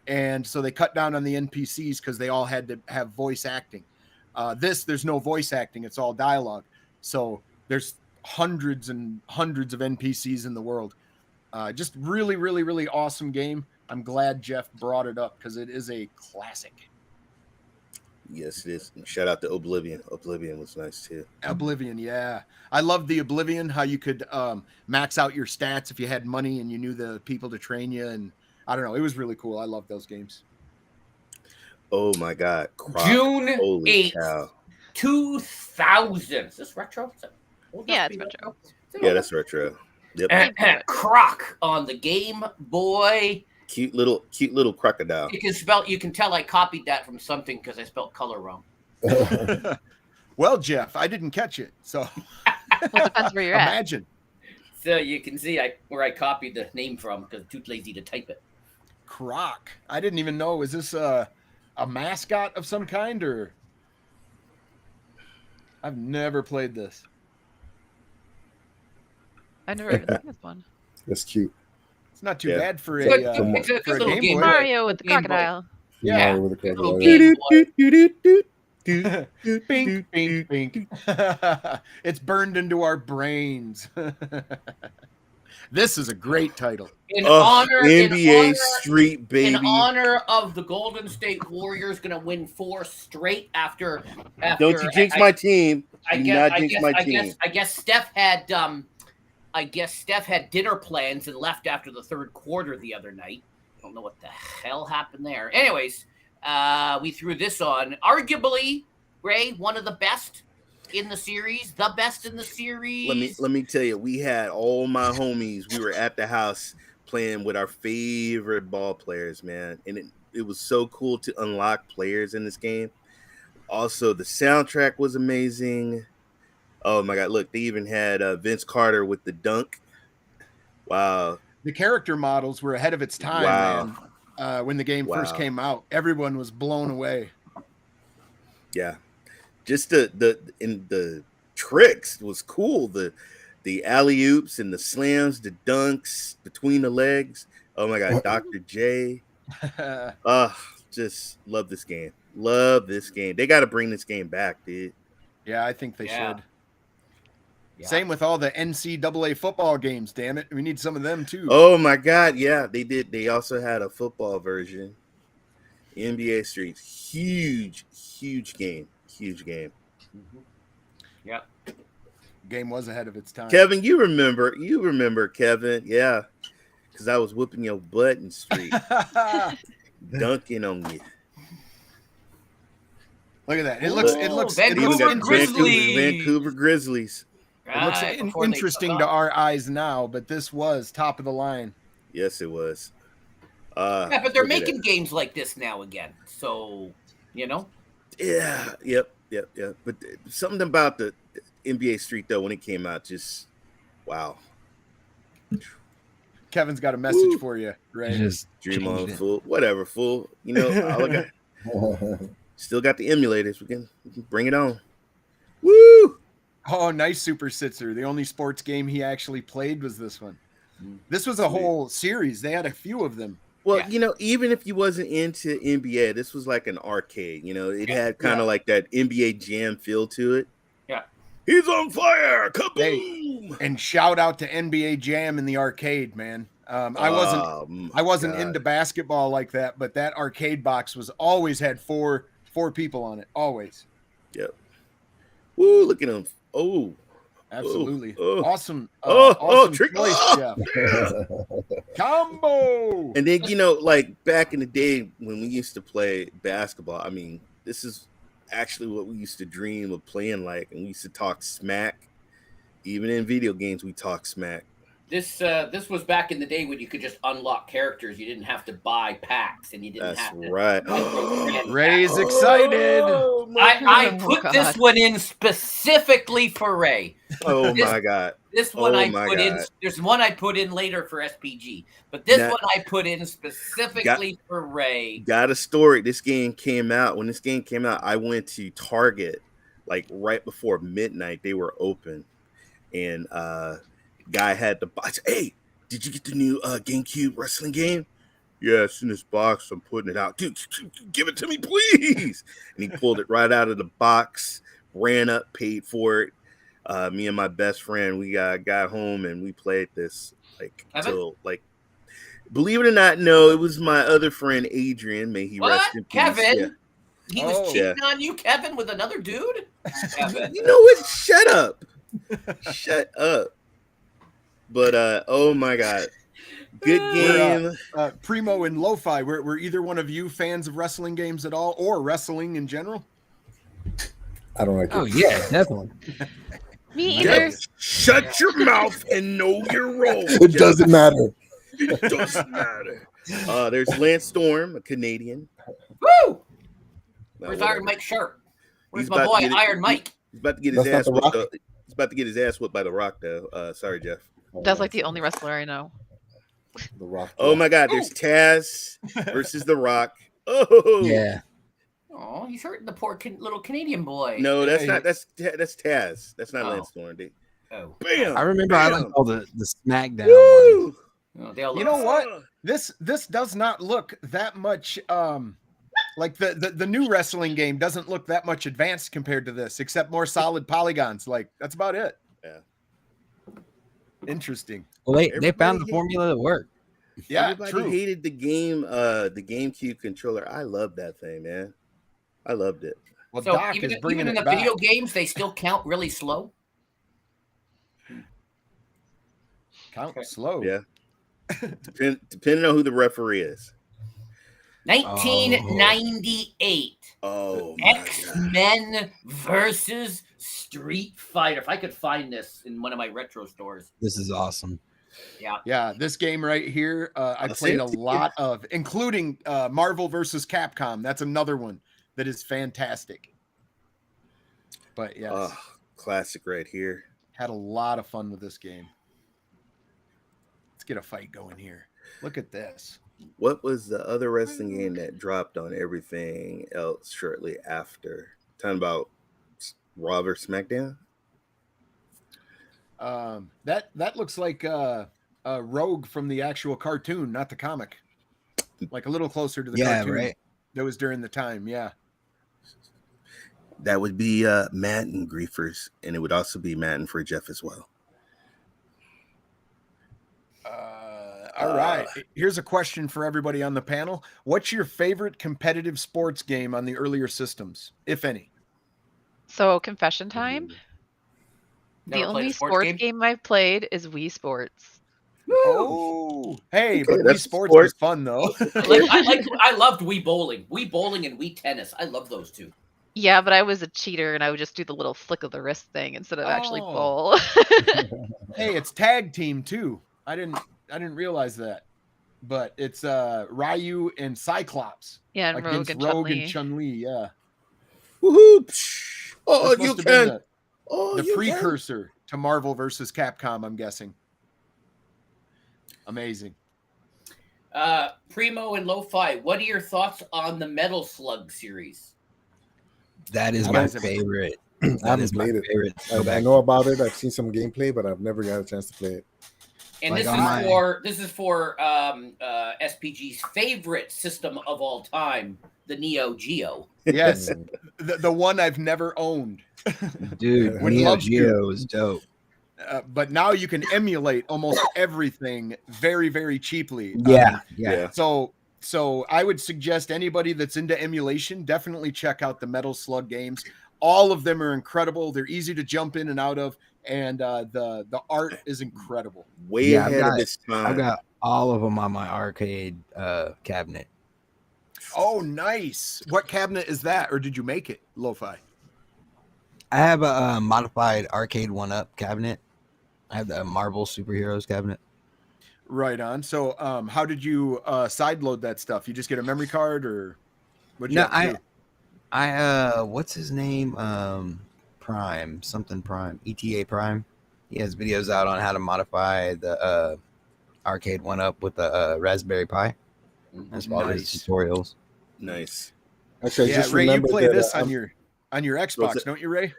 And so they cut down on the NPCs because they all had to have voice acting. There's no voice acting, it's all dialogue. So there's hundreds and hundreds of NPCs in the world. Just really, really, really awesome game. I'm glad Jeff brought it up because it is a classic. Yes, it is. Shout out to Oblivion. Oblivion was nice too. Oblivion, yeah. I loved the Oblivion, how you could max out your stats if you had money and you knew the people to train you. And I don't know, it was really cool. I love those games. Oh my God. Croc. June Holy 8th, cow. 2000. Is this retro? Is that old enough Yeah, to it's be retro. Is it Yeah, old that's retro. Yep. enough? Croc on the Game Boy. Cute little crocodile. You can tell I copied that from something because I spelled color wrong. Well, Jeff, I didn't catch it. So Well, it depends where you're at. imagine. So you can see where I copied the name from because I'm too lazy to type it. Croc. I didn't even know. Is this a mascot of some kind or? I've never played this. I've never even seen this one. That's cute. It's not too Yeah. bad for It's a, a good for a little Game Game Boy. Boy. Mario with the Game Boy. crocodile. Yeah. Mario with a Little crocodile. Game Boy. Bink, bink, bink. It's burned into our brains. This is a great title. In honor NBA Street, baby. in honor of the Golden State Warriors going to win 4 straight after Don't you jinx my team. I Do guess, not jinx my team. I guess Steph had dinner plans and left after the third quarter the other night. I don't know what the hell happened there. Anyways, we threw this on. Arguably, Ray, one of the best in the series, the best in the series. Let me tell you, we had all my homies. We were at the house playing with our favorite ball players, man, and it was so cool to unlock players in this game. Also, the soundtrack was amazing. Oh my God! Look, they even had Vince Carter with the dunk. Wow! The character models were ahead of its time, Wow. man. When the game first Wow. came out, everyone was blown away. Yeah, just the tricks was cool. The alley oops and the slams, the dunks between the legs. Oh my God, Dr. J. Just love this game. Love this game. They got to bring this game back, dude. Yeah, I think they Yeah. should. Yeah. Same with all the NCAA football games, damn it. We need some of them too. Oh my God, yeah, they did. They also had a football version. NBA Street, huge game. Yeah. Game was ahead of its time. Kevin, you remember Kevin, yeah, because I was whooping your butt in Street, dunking on you. Look at that. It Ooh, looks Vancouver Grizzlies. Vancouver Grizzlies. It looks Right, before they interesting took to off. our eyes now, but this was top of the line. Yes, it was. Yeah, but they're look at making that. games like this now again. So, Yeah, yep. But something about the NBA Street though when it came out, just wow. Kevin's got a message Ooh. for you, You Ray. just Dream on, changed it. fool. Whatever, fool. You know, all I got, still got the emulators. We can bring it on. Woo! Oh, nice Super Sitzer. The only sports game he actually played was this one. This was a whole series. They had a few of them. Well, Yeah. you know, even if you wasn't into NBA, this was like an arcade. You know, it had kind of Yeah. like that NBA Jam feel to it. Yeah. He's on fire! Kaboom! And shout out to NBA Jam in the arcade, man. I wasn't into basketball like that, but that arcade box was always had four people on it. Always. Yep. Woo! Look at him. Oh. Absolutely. Oh. Awesome. Oh, Awesome trick. choice, Oh. Jeff. Combo. And then, you know, like back in the day when we used to play basketball, I mean, this is actually what we used to dream of playing like. And we used to talk smack. Even in video games, we talk smack. This was back in the day when you could just unlock characters. You didn't have to buy packs, and you didn't That's have to. right. Ray's excited. Oh, my I Oh, put God. this one in specifically for Ray. Oh my god. This one Oh I my put in. God. There's one I put in later for SPG, but this Now- one I put in specifically for Ray. Got a story. This game came out. When this game came out, I went to Target like right before midnight. They were open, and guy had the box. Hey, did you get the new GameCube wrestling game? Yeah, it's in this box. I'm putting it out. Dude, give it to me, please. And he pulled it right out of the box, ran up, paid for it. Me and my best friend, we got home and we played this like Evan? till like. Believe it or not, no, it was my other friend Adrian. May he rest What, in peace. Kevin? Yeah. He was Oh. cheating on you, Kevin, with another dude. Kevin. You know what? Shut up. Shut up. But oh my god. Good game. Primo and LoFi, were either one of you fans of wrestling games at all, or wrestling in general? I don't like it. Oh yeah, definitely. Me Jeff, either. shut your mouth and know your role. It Jeff. doesn't matter. It doesn't matter. There's Lance Storm, a Canadian. Woo! Well, Where's whatever. Iron Mike Sharp? Where's He's my about boy to get it- Iron Mike? He's about to get his That's not ass The whipped. Rock? He's about to get his ass whipped by The Rock, though. Sorry, Jeff. That's like the only wrestler I know. The Rock. Oh my God! There's Taz versus The Rock. Oh Yeah. Oh, he's hurting the poor little Canadian boy. No, that's Hey. not. That's Taz. That's not Oh. Lance Storm. Dude. Oh. Bam! I remember I bam. like all the SmackDown ones. Woo! Oh, they all You look- know what? This does not look that much like the new wrestling game doesn't look that much advanced compared to this, except more solid polygons. Like that's about it. Yeah. Interesting. Well, they found the Everybody- formula that worked. Yeah, Everybody true. hated the GameCube controller. I love that thing, man. I loved it. Well, So Doc even, is bringing even in it the back. video games, they still count really slow. Count slow. Yeah. Depending on who the referee is. 1998. Oh, my God. X-Men versus Street Fighter. If I could find this in one of my retro stores. This is awesome. Yeah, this game right here, I I'll played send a it to you. lot of, including Marvel versus Capcom. That's another one that is fantastic. But yes, Oh, classic right here. had a lot of fun with this game. Let's get a fight going here. Look at this. What was the other wrestling game that dropped on everything else shortly after? Talking about Raw vs. SmackDown? That looks like Rogue from the actual cartoon, not the comic. Like a little closer to the Yeah, cartoon. right. That was during the time. Yeah. That would be Madden Griefers, and it would also be Madden for Jeff as well. All right. Here's a question for everybody on the panel. What's your favorite competitive sports game on the earlier systems, if any? So confession time. Never The played only a sports game? game I've played is Wii Sports. Oh, hey, Okay, but Wii that's Sports sport. was fun though. I loved Wii Bowling. Wii Bowling and Wii Tennis. I love those two. Yeah, but I was a cheater and I would just do the little flick of the wrist thing instead of actually Oh. bowl. Hey, it's tag team too. I didn't realize that. But it's Ryu and Cyclops Yeah, and Rogue against and Rogue Chun-Li. and Chun-Li, yeah. Woohoo! Psh. Oh, This you must have been can. Oh, the you can. precursor to Marvel versus Capcom, I'm guessing. Amazing. Primo and Lo-Fi, what are your thoughts on the Metal Slug series? That is I my haven't- favorite. I That haven't is my played it. favorite. I throwback. know about it. I've seen some gameplay, but I've never got a chance to play it. And Like this on is my- for SPG's favorite system of all time, the Neo Geo. Yes, the one I've never owned. Dude, Would Neo love to. Geo is dope. But now you can emulate almost everything very, very cheaply. Yeah, Yeah. yeah. So I would suggest anybody that's into emulation, definitely check out the Metal Slug games. All of them are incredible. They're easy to jump in and out of, and the art is incredible. Way Yeah, ahead of its time. I've got all of them on my arcade cabinet. Oh, nice. What cabinet is that, or did you make it, Lo-Fi? I have a modified arcade 1-up cabinet. I have the Marvel superheroes cabinet. Right on. So, how did you sideload that stuff? You just get a memory card, or what you No, have to do? I what's his name? Prime, something Prime, ETA Prime. He has videos out on how to modify the arcade one up with the Raspberry Pi. That's all his Nice. tutorials. Nice. Actually, I Yeah, just Ray, you remembered play that this on your Xbox, it- don't you, Ray?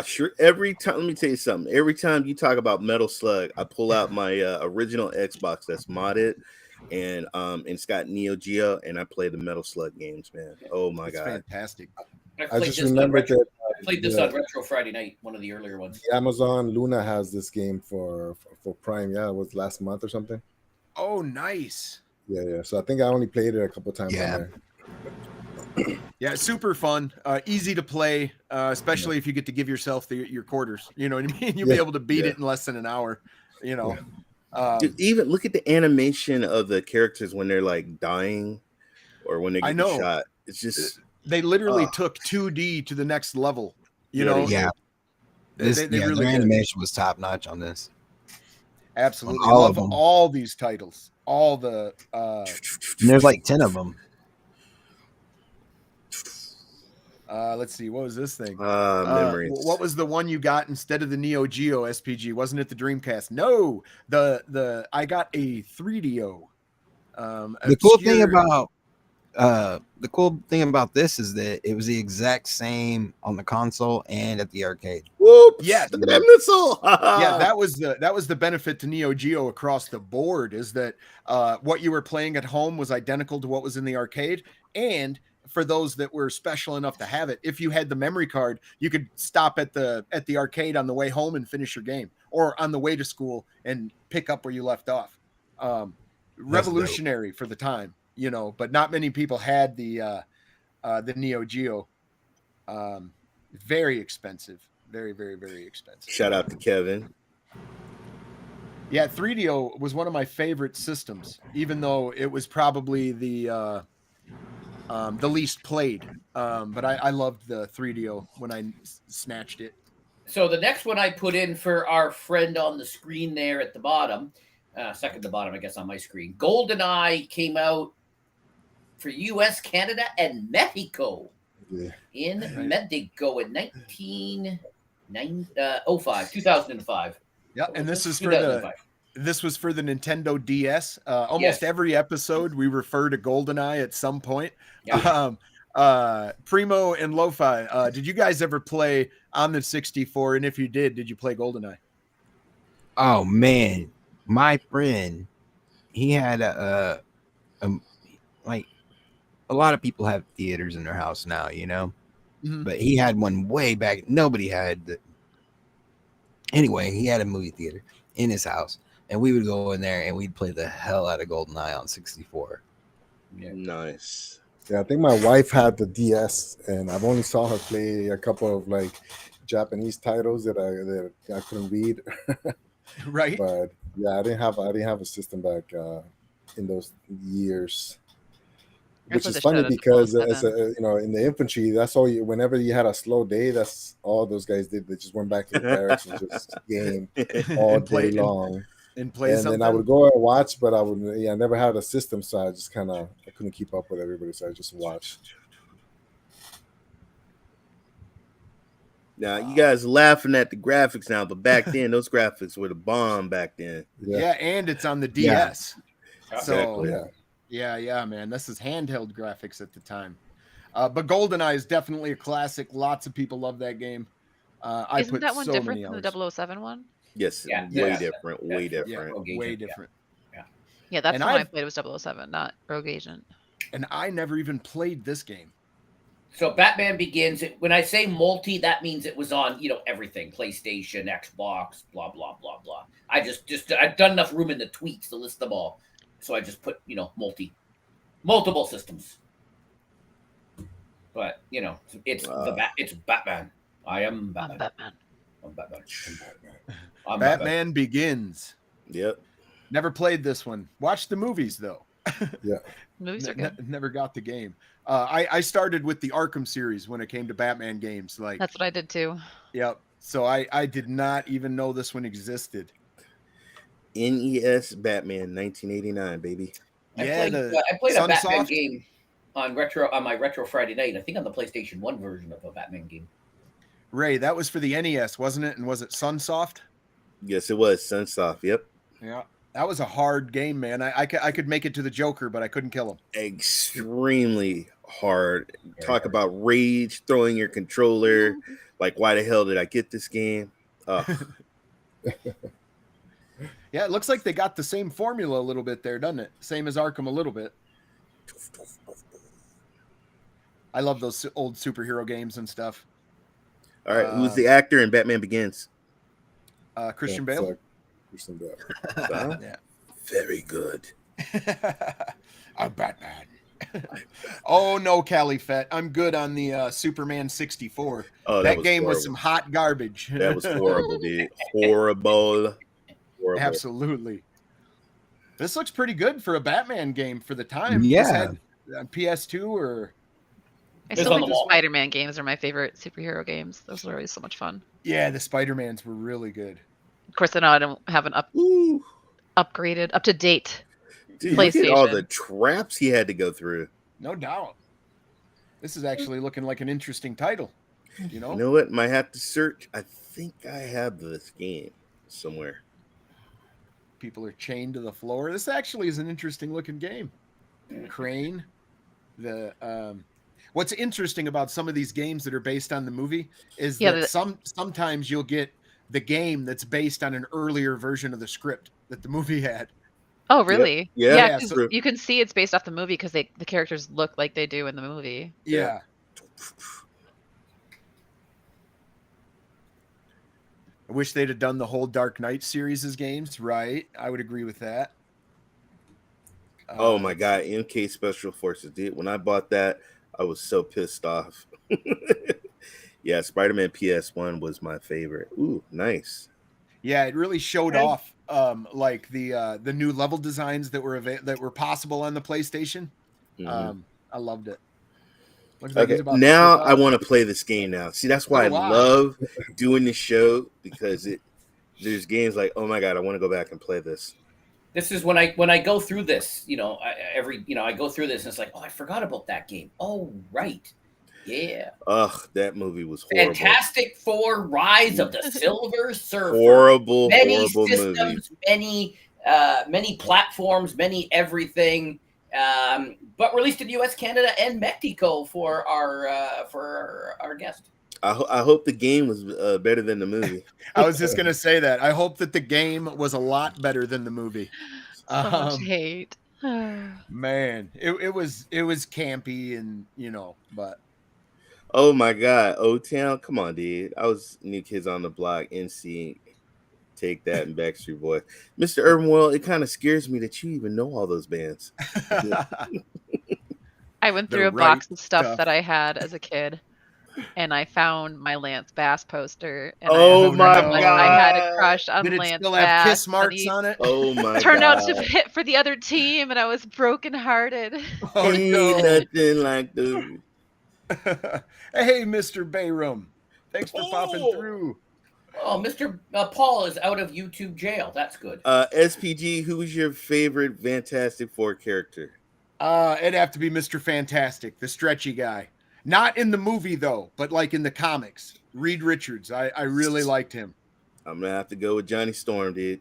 Sure. Every time, let me tell you something. Every time you talk about Metal Slug, I pull out my original Xbox that's modded, and it's got Neo Geo, and I play the Metal Slug games, man. Oh my It's god. fantastic. I just remembered that I played this on Retro Friday night, one of the earlier ones. the Amazon Luna has this game for Prime. Yeah, it was last month or something. Oh, nice. Yeah. So I think I only played it a couple times Yeah. on there. Yeah, super fun, easy to play, especially if you get to give yourself your quarters. You know what I mean? You'll be able to beat it in less than an hour. You know, Dude, even look at the animation of the characters when they're like dying or when they I get know. shot. It's just they literally took 2D to the next level. You Yeah, know, they Yeah, this they really their did. animation was top notch on this. Absolutely, all love of them. all these titles. All the And there's like 10 of them. let's see, what was this thing? memories. What was the one you got instead of the Neo Geo SPG? Wasn't it the Dreamcast? No, the I got a 3DO. The cool thing about this is that it was the exact same on the console and at the arcade. Whoops! Yes. Look at that missile. Yeah, that was the benefit to Neo Geo across the board, is that what you were playing at home was identical to what was in the arcade. And for those that were special enough to have it, if you had the memory card, you could stop at the arcade on the way home and finish your game, or on the way to school and pick up where you left off. Revolutionary for the time, you know, but not many people had the Neo Geo. Very expensive. Very, very, very expensive. Shout out to Kevin. Yeah, 3DO was one of my favorite systems, even though it was probably the least played. But I loved the 3DO when I snatched it. So the next one I put in for our friend on the screen there at the bottom, second to bottom, I guess, on my screen. GoldenEye came out for U.S., Canada, and Mexico. Yeah. In Mexico in 2005. Yeah, and this is 2005. this was for the Nintendo DS. Almost every episode we refer to GoldenEye at some point. Yeah. Primo and LoFi, did you guys ever play on the 64? And if you did you play GoldenEye? Oh man, my friend, he had like a lot of people have theaters in their house now, you know, but he had one way back. Nobody had. Anyway, he had a movie theater in his house, and we would go in there and we'd play the hell out of GoldenEye on 64. Yeah. Nice. Yeah, I think my wife had the DS, and I've only saw her play a couple of like Japanese titles that I couldn't read. Right. But yeah, I didn't have a system back in those years. Which is funny because as in the infantry, that's all whenever you had a slow day, that's all those guys did. They just went back to the barracks and just game all day long. And then I would go and watch, but I never had a system, so I just I couldn't keep up with everybody, so I just watched. Now you guys are laughing at the graphics now, but back then those graphics were the bomb back then. Yeah, and it's on the DS. Yeah. So Exactly. Yeah, man. This is handheld graphics at the time. But GoldenEye is definitely a classic. Lots of people love that game. Isn't that one different from the 007 one? Yes, Yeah. way different. Way different. Yeah, that's And the one I I've- played was 007, not Rogue Agent. And I never even played this game. So Batman Begins. When I say multi, that means it was on, everything: PlayStation, Xbox, blah blah blah blah. I've done enough room in the tweets to list them all, so I just put multiple systems. But it's it's Batman. I am Batman. I'm Batman. I'm Batman Begins. Yep. Never played this one. Watched the movies though. Yeah. Movies are good. Never got the game. I started with the Arkham series when it came to Batman games. Like That's what I did too. Yep. So I did not even know this one existed. NES Batman 1989, baby. Yeah, I played a Batman Sunsoft? game on my retro Friday night. I think on the PlayStation 1 version of a Batman game. Ray, that was for the NES, wasn't it? And was it Sunsoft? Yes, it was Sunsoft. Yep. Yeah, that was a hard game, man. I could make it to the Joker, but I couldn't kill him. Extremely hard. Talk about rage, throwing your controller. Like, why the hell did I get this game? Yeah, it looks like they got the same formula a little bit there, doesn't it? Same as Arkham a little bit. I love those old superhero games and stuff. All right, who's the actor in Batman Begins? Christian Yeah, Bale. Christian Bale. Yeah. Very good. I'm Batman. Oh no, Cali Fett. I'm good on the Superman 64. Oh, that game horrible. was some hot garbage. That was horrible, dude. Horrible. Absolutely. This looks pretty good for a Batman game for the time. Yeah. This had PS2 or I It's still on think the the wall. Spider-Man games are my favorite superhero games. Those are always so much fun. yeah, the Spider-Mans were really good. Of course, I know I don't have an Ooh. upgraded, up to date. Dude, look at all PlayStation. the traps he had to go through. No doubt. This is actually looking like an interesting title. You know? You know what? Might have to search. I think I have this game somewhere. People are chained to the floor. This actually is an interesting looking game. Crane. What's interesting about some of these games that are based on the movie is Yeah, that sometimes you'll get the game that's based on an earlier version of the script that the movie had. Oh, really? Yeah, Yeah, yeah, 'cause so- you can see it's based off the movie because the characters look like they do in the movie. Yeah. I wish they'd have done the whole Dark Knight series as games, right? I would agree with that. Oh my god, MK Special Forces, dude. When I bought that, I was so pissed off. Yeah, Spider-Man PS1 was my favorite. Ooh, nice. Yeah, it really showed off like the new level designs that were possible on the PlayStation. Mhm. I loved it. Looks like Okay, it's about now to I want to play this game now. See, that's why Oh, I wow. love doing this show, because there's games like, oh my god, I want to go back and play this. This is when I go through this, I go through this and it's like, oh, I forgot about that game. Oh, right. Yeah. Ugh, that movie was horrible. Fantastic Four: Rise of the Silver Surfer. Horrible, Many horrible movie. systems, many platforms, many everything. But released in U.S., Canada, and Mexico for our guest. I hope the game was better than the movie. I was just gonna say that. I hope that the game was a lot better than the movie. So much hate. Man, it was campy and but Oh my god, O-Town, come on, dude. I was New Kids on the Block, NC, Take That, and Backstreet Boys. Mr. Urban World, it kind of scares me that you even know all those bands. I went The through a right box of stuff stuff. that I had as a kid, and I found my Lance Bass poster. And Oh my I had a God. crush on did it Lance still Bass. have kiss and marks he on it? Oh my turned god. out to hit for the other team, and I was brokenhearted. Oh Ain't no. nothing like the Hey, Mr. Bayram. Thanks for popping Oh. through. Oh, Mr. Paul is out of YouTube jail. That's good. SPG. Who was your favorite Fantastic Four character? It'd have to be Mr. Fantastic, the stretchy guy. Not in the movie though, but like in the comics. Reed Richards. I really liked him. I'm gonna have to go with Johnny Storm, dude.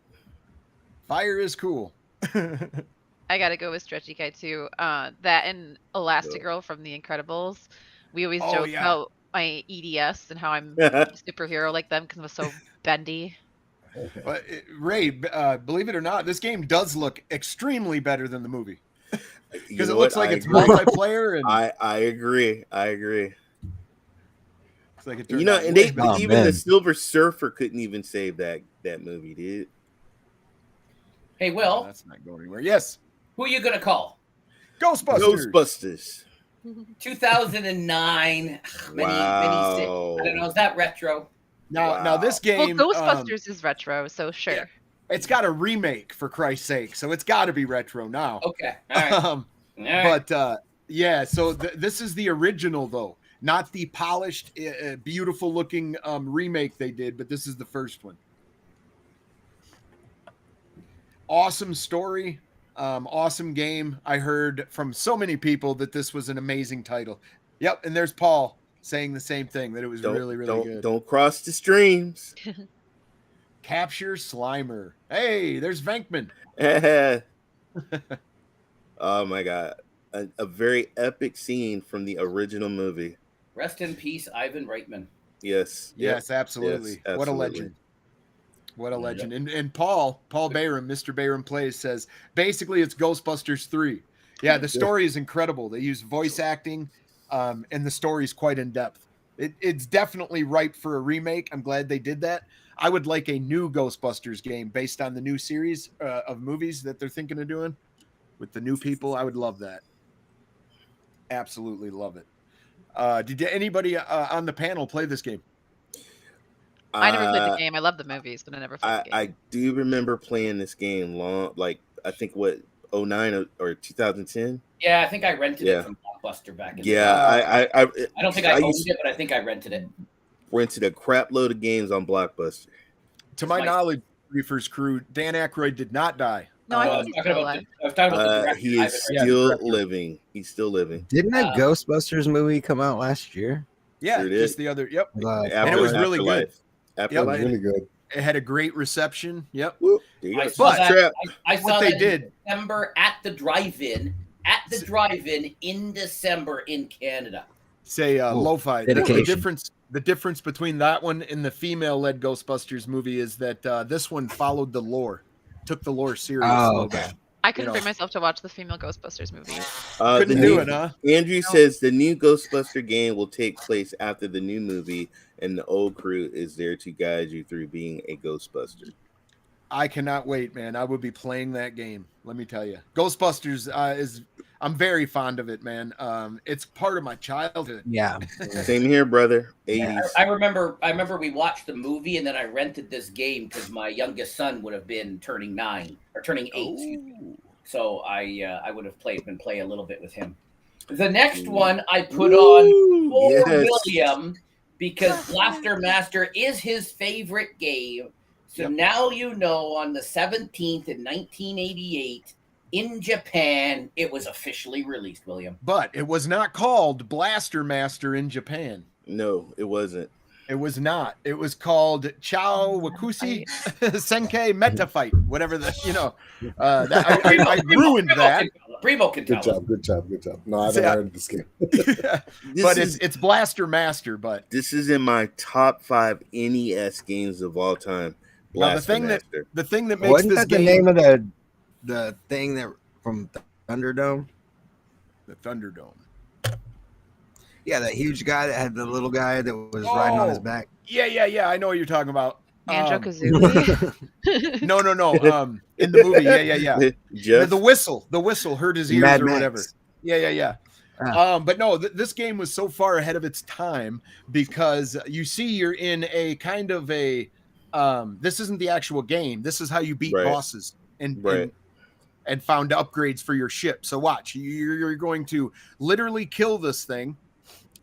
Fire is cool. I gotta go with Stretchy Guy too. That and Elastigirl from The Incredibles. We always Oh, joke yeah. about my EDS and how I'm a superhero like them because I'm so bendy. But Ray, believe it or not, this game does look extremely better than the movie because it looks like it's multiplayer and I agree. it's like it You turned know, out and way they better. Oh, even man. the Silver Surfer couldn't even save that movie, dude. Hey, Will, That's not going anywhere. Yes, who are you going to call? Ghostbusters. Ghostbusters. 2009. Wow. I don't know. Is that retro? Now this Well, game, Ghostbusters is retro, so sure. yeah. It's got a remake for Christ's sake, so it's got to be retro now. Okay. All right. All right. But yeah, so this is the original though, not the polished, beautiful looking remake they did, but this is the first one. Awesome story. Awesome game. I heard from so many people that this was an amazing title. Yep, and there's Paul saying the same thing, that it was really good. Don't cross the streams. Capture Slimer. Hey, there's Venkman. Oh my god. A very epic scene from the original movie. Rest in peace, Ivan Reitman. Yes. Yes, absolutely. Yes, What a absolutely. legend. What a legend. And Paul Bayram, Mr. Bayram Plays, says basically it's Ghostbusters 3. Yeah, the story is incredible. They use voice acting, and the story is quite in depth. It's definitely ripe for a remake. I'm glad they did that. I would like a new Ghostbusters game based on the new series of movies that they're thinking of doing with the new people. I would love that. Absolutely love it. Did anybody on the panel play this game? I never played the game. I love the movies, but I never played the game. I do remember playing this game I think 09 or 2010. Yeah, I think I rented it from Blockbuster back in the day. Yeah, I don't think I owned it, but I think I rented it. Rented a crap load of games on Blockbuster. To my knowledge, Reefer's crew, Dan Aykroyd did not die. No, I think he's still alive. I was talking about the director, he is Ivan Reitman. still living. He's still living. Didn't a Ghostbusters movie come out last year? Yeah, Sure did. just the other. Yep. And it was really good. Afterlife. Really good. It had a great reception. Yep. Whoop, there you I go. saw that. Trap. I saw What they that did. in December at the drive-in. At the drive-in in December in Canada. Say Lo-Fi. Dedication. The difference between that one and the female-led Ghostbusters movie is that this one followed the lore, took the lore serious. Oh, okay. I couldn't bring myself to watch the female Ghostbusters movie. Couldn't do it, huh? Andrew says the new Ghostbuster game will take place after the new movie, and the old crew is there to guide you through being a Ghostbuster. I cannot wait, man. I would be playing that game. Let me tell you, Ghostbusters I'm very fond of it, man. It's part of my childhood. Yeah. Same here, brother. 80s. Yeah, I remember we watched the movie and then I rented this game because my youngest son would have been turning 9 or turning 8. Excuse me. So I would have been playing a little bit with him. The next one I put on for William because Blaster Master is his favorite game. So now you know on the 17th in 1988 in Japan, it was officially released, William. But it was not called Blaster Master in Japan. No, it wasn't. It was not. It was called Chao Wakushi Senkei Meta Fight, whatever I ruined that. Primo can tell. Good job. No, I haven't heard this game. But it's Blaster Master. But this is in my top 5 NES games of all time. Now, the thing that makes Wasn't this that game the name of the thing that from Thunderdome? The Thunderdome. Yeah, that huge guy that had the little guy that was riding on his back. Yeah. I know what you're talking about. Banjo-Kazooie? No. In the movie, yeah. The whistle hurt his ears Mad or Max. whatever. Yeah. But no, this game was so far ahead of its time because you see, you're in a kind of a. This isn't the actual game. This is how you beat bosses and found upgrades for your ship. So watch, you're going to literally kill this thing,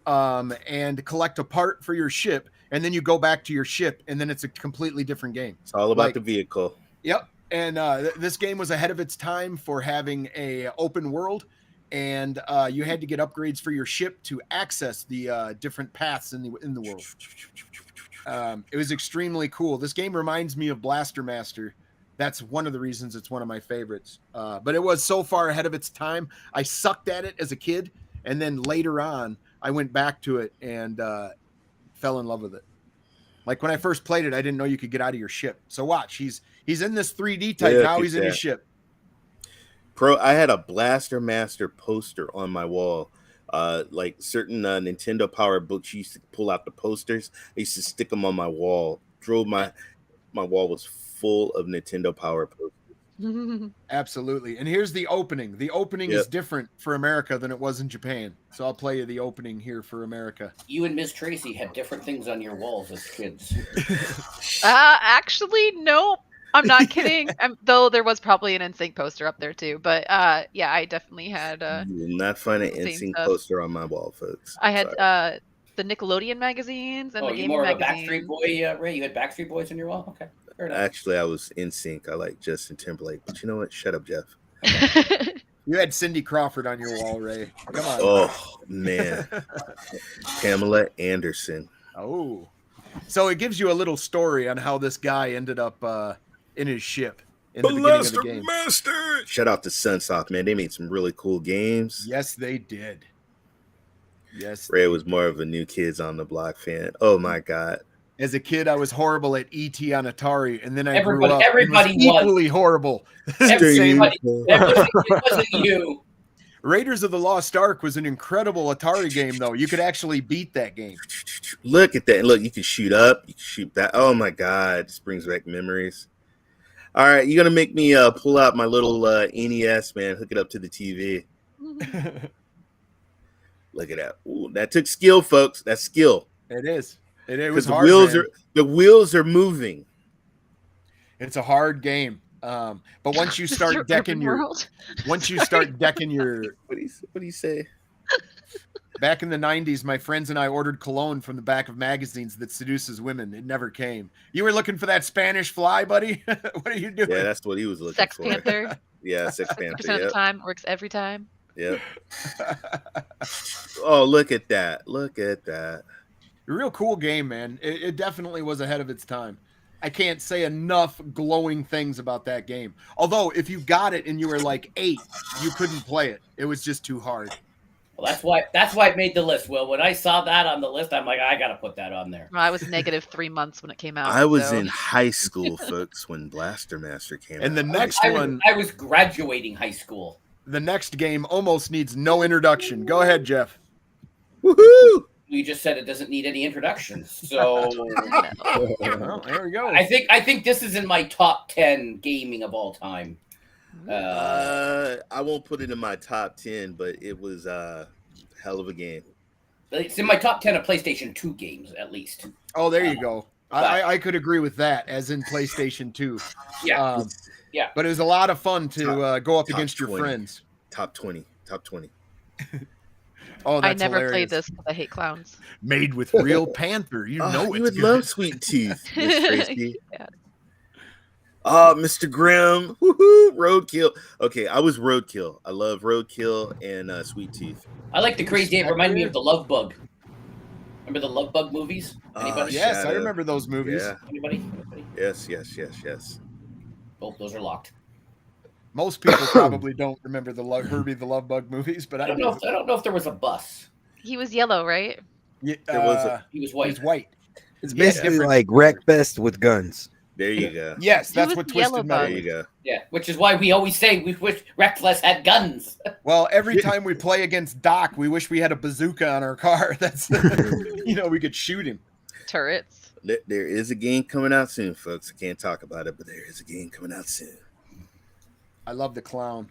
and collect a part for your ship, and then you go back to your ship, and then it's a completely different game. It's all about the vehicle. Yep. And this game was ahead of its time for having a open world, and you had to get upgrades for your ship to access the different paths in the world. It was extremely cool. This game reminds me of Blaster Master. That's one of the reasons it's one of my favorites. But it was so far ahead of its time. I sucked at it as a kid, and then later on, I went back to it and fell in love with it. Like when I first played it, I didn't know you could get out of your ship. So watch, he's in this 3D type. Now he's in his ship. I had a Blaster Master poster on my wall. Like certain Nintendo Power books, you used to pull out the posters. I used to stick them on my wall. My wall was full of Nintendo Power posters. Absolutely. And here's the opening. The opening is different for America than it was in Japan. So I'll play you the opening here for America. You and Miz Tracey had different things on your walls as kids. Actually, nope. I'm not kidding. Though there was probably an NSYNC poster up there too. But yeah, I definitely had. You will not find an NSYNC poster on my wall, folks. I had the Nickelodeon magazines and the gaming more magazines. Of a Backstreet Boy, Ray? You had Backstreet Boys on your wall? Okay. Fair enough. Actually, I was in sync. I like Justin Timberlake, but you know what? Shut up, Jeff. You had Cindy Crawford on your wall, Ray. Come on. Oh man, Pamela Anderson. Oh, so it gives you a little story on how this guy ended up in his ship in the beginning of the game. Master. Shout out to Sunsoft, man. They made some really cool games. Yes, they did. Yes. Ray was more of a New Kids on the Block fan. Oh my god. As a kid, I was horrible at ET on Atari, and then I grew Everybody- up everybody and was equally horrible. Everybody- It wasn't you. Raiders of the Lost Ark was an incredible Atari game, though. You could actually beat that game. Look at that. And look, you can shoot up, you can shoot back. Oh my god, this brings back memories. All right, you're gonna make me pull out my little NES, man, hook it up to the TV. Look at that. Ooh, that took skill, folks. That's skill. It is. It was The hard, wheels man. the wheels are moving. It's a hard game. But once you start decking your World. once you start decking your What do you say? back in the 90s, my friends and I ordered cologne from the back of magazines that seduces women. It never came. You were looking for that Spanish fly, buddy? What are you doing? Yeah, that's what he was looking Sex for. Panther. Yeah, Sex 100% Panther. of the Yep. time works every time. Yep. Oh, look at that. Look at that. A real cool game, man. It definitely was ahead of its time. I can't say enough glowing things about that game. Although, if you got it and you were like 8, you couldn't play it. It was just too hard. Well, that's why it made the list. Well, when I saw that on the list, I'm like, I gotta put that on there. Well, I was negative 3 months when it came out. I was so- in high school, folks, when Blaster Master came out. And the next I one, was graduating high school. the next game almost needs no introduction. Go ahead, Jeff. Woohoo! We just said it doesn't need any introductions. So Well, there we go. I think this is in my top 10 gaming of all time. I won't put it in my top 10, but it was a hell of a game. It's in my top 10 of PlayStation 2 games, at least. Oh, there you go. I could agree with that, as in PlayStation 2. Yeah. Yeah. But it was a lot of fun to go up top against your 20. friends. Top 20. Top 20. Oh, I that's never hilarious. played this because I hate clowns. Made with real panther. You know you it's would good. love Sweet Tooth, Miss Tracey. Yeah. Oh, Mr. Grimm. Woohoo! Roadkill. Okay, I was Roadkill. I love Roadkill and Sweet Tooth. I like the crazy. It reminded me of the Love Bug. Remember the Love Bug movies? Anybody? Yes, I Shadow. remember those movies. Yeah. Anybody? Yes. Both those are locked. Most people probably don't remember the Herbie the Love Bug movies, but I I don't do. know. I don't know if there was a bus. He was yellow, right? Yeah, There was a- He was he's white. white. It's Yeah, basically different. like Wreckfest with guns. There you go. Yes, Who that's was what the Twisted yellow Metal. There bug? you go. Yeah, which is why we always say we wish Reckless had guns. Well, every time we play against Doc, we wish we had a bazooka on our car. That's we could shoot him. Turrets. There is a game coming out soon, folks. I can't talk about it, but there is a game coming out soon. I love the clown.